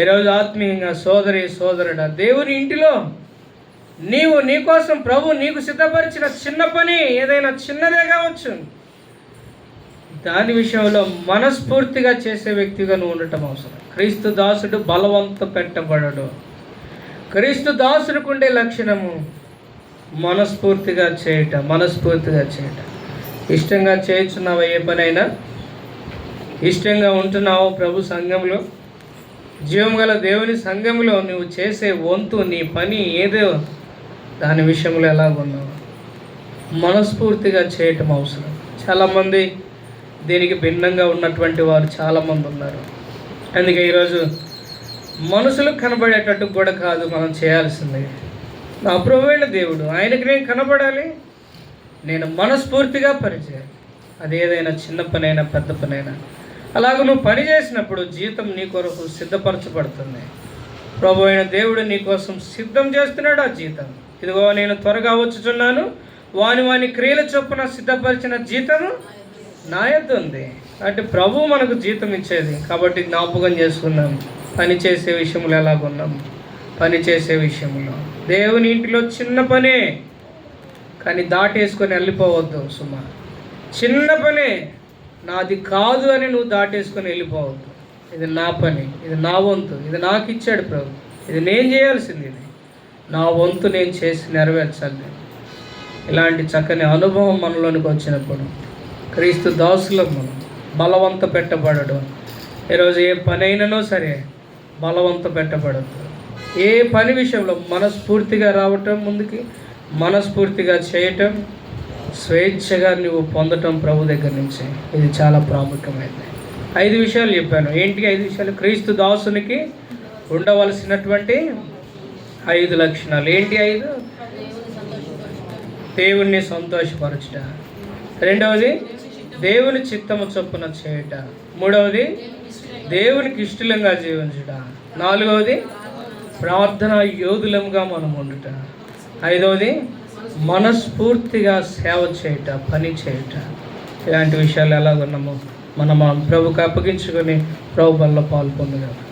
ఈరోజు ఆత్మీయంగా సోదరుడా, దేవుని ఇంటిలో నీకోసం ప్రభు నీకు సిద్ధపరిచిన చిన్న పని, ఏదైనా చిన్నదే కావచ్చు, దాని విషయంలో మనస్ఫూర్తిగా చేసే వ్యక్తిగా నువ్వు ఉండటం అవసరం. క్రీస్తు దాసుడు బలవంత పెట్టబడడు. క్రీస్తు దాసుడికి ఉండే లక్షణము మనస్ఫూర్తిగా చేయటం. ఇష్టంగా చేయించున్నావా? ఏ పనైనా ఇష్టంగా ఉంటున్నావు ప్రభు సంఘంలో, జీవం గల దేవుని సంఘంలో నువ్వు చేసే వంతు, నీ పని ఏదో దాని విషయంలో ఎలాగున్నావు? మనస్ఫూర్తిగా చేయటం అవసరం. చాలామంది దీనికి భిన్నంగా ఉన్నటువంటి వారు చాలామంది ఉన్నారు. అందుకే ఈరోజు మనుషులకు కనబడేటట్టు కూడా కాదు మనం చేయాల్సింది. నా ప్రభువైన దేవుడు, ఆయనకి నేను కనబడాలి, నేను మనస్ఫూర్తిగా పనిచేయాలి. అది ఏదైనా చిన్న పనైనా పెద్ద పనైనా. అలాగ నువ్వు పని చేసినప్పుడు జీతం నీ కొరకు సిద్ధపరచబడుతుంది. ప్రభువైన దేవుడు నీ కోసం సిద్ధం చేస్తున్నాడు ఆ జీతం. ఇదిగో నేను త్వరగా వచ్చుచున్నాను, వాని క్రియల చొప్పున సిద్ధపరిచిన జీతము నా యొద్ద ఉంది. అంటే ప్రభువు మనకు జీతం ఇచ్చేది. కాబట్టి జ్ఞాపకం చేసుకున్నాం, పని చేసే విషయంలో ఎలాగున్నాం. పని చేసే విషయంలో దేవుని ఇంటిలో చిన్న పనే, కానీ దాటేసుకొని వెళ్ళిపోవద్దు సుమా. చిన్న పనే, నాది కాదు అని నువ్వు దాటేసుకొని వెళ్ళిపోవద్దు. ఇది నా పని, ఇది నా వంతు, ఇది నాకు ఇచ్చాడు ప్రభు, ఇది నేను చేయాల్సింది, ఇది నా వంతు నేను చేసి నెరవేర్చాలి. ఇలాంటి చక్కని అనుభవం మనలోనికి వచ్చినప్పుడు క్రీస్తు దాసులం మనం. బలవంత పెట్టబడడం. ఈరోజు ఏ పని అయిననో సరే బలవంత పెట్టబడద్దు. ఏ పని విషయంలో మనస్ఫూర్తిగా రావటం, ముందుకి మనస్ఫూర్తిగా చేయటం, స్వేచ్ఛగా నువ్వు పొందటం ప్రభు దగ్గర నుంచి. ఇది చాలా ప్రాముఖ్యమైనది. 5 విషయాలు చెప్పాను. ఏంటి 5 విషయాలు? క్రీస్తు దాసునికి ఉండవలసినటువంటి 5 లక్షణాలు. ఏంటి 5? దేవుణ్ణి సంతోషపరచుట. 2వది దేవుని చిత్తము చొప్పున చేయుట. 3వది దేవునికి ఇష్టలంగా జీవించుట. 4వది ప్రార్థన యోధులంగా మనం ఉండుట. 5వది మనస్ఫూర్తిగా సేవ చేయుట, పని చేయుట. ఇలాంటి విషయాలు ఎలాగున్నామో మనం ప్రభుకి అప్పగించుకొని ప్రభు వల్ల పాల్పొందగలం.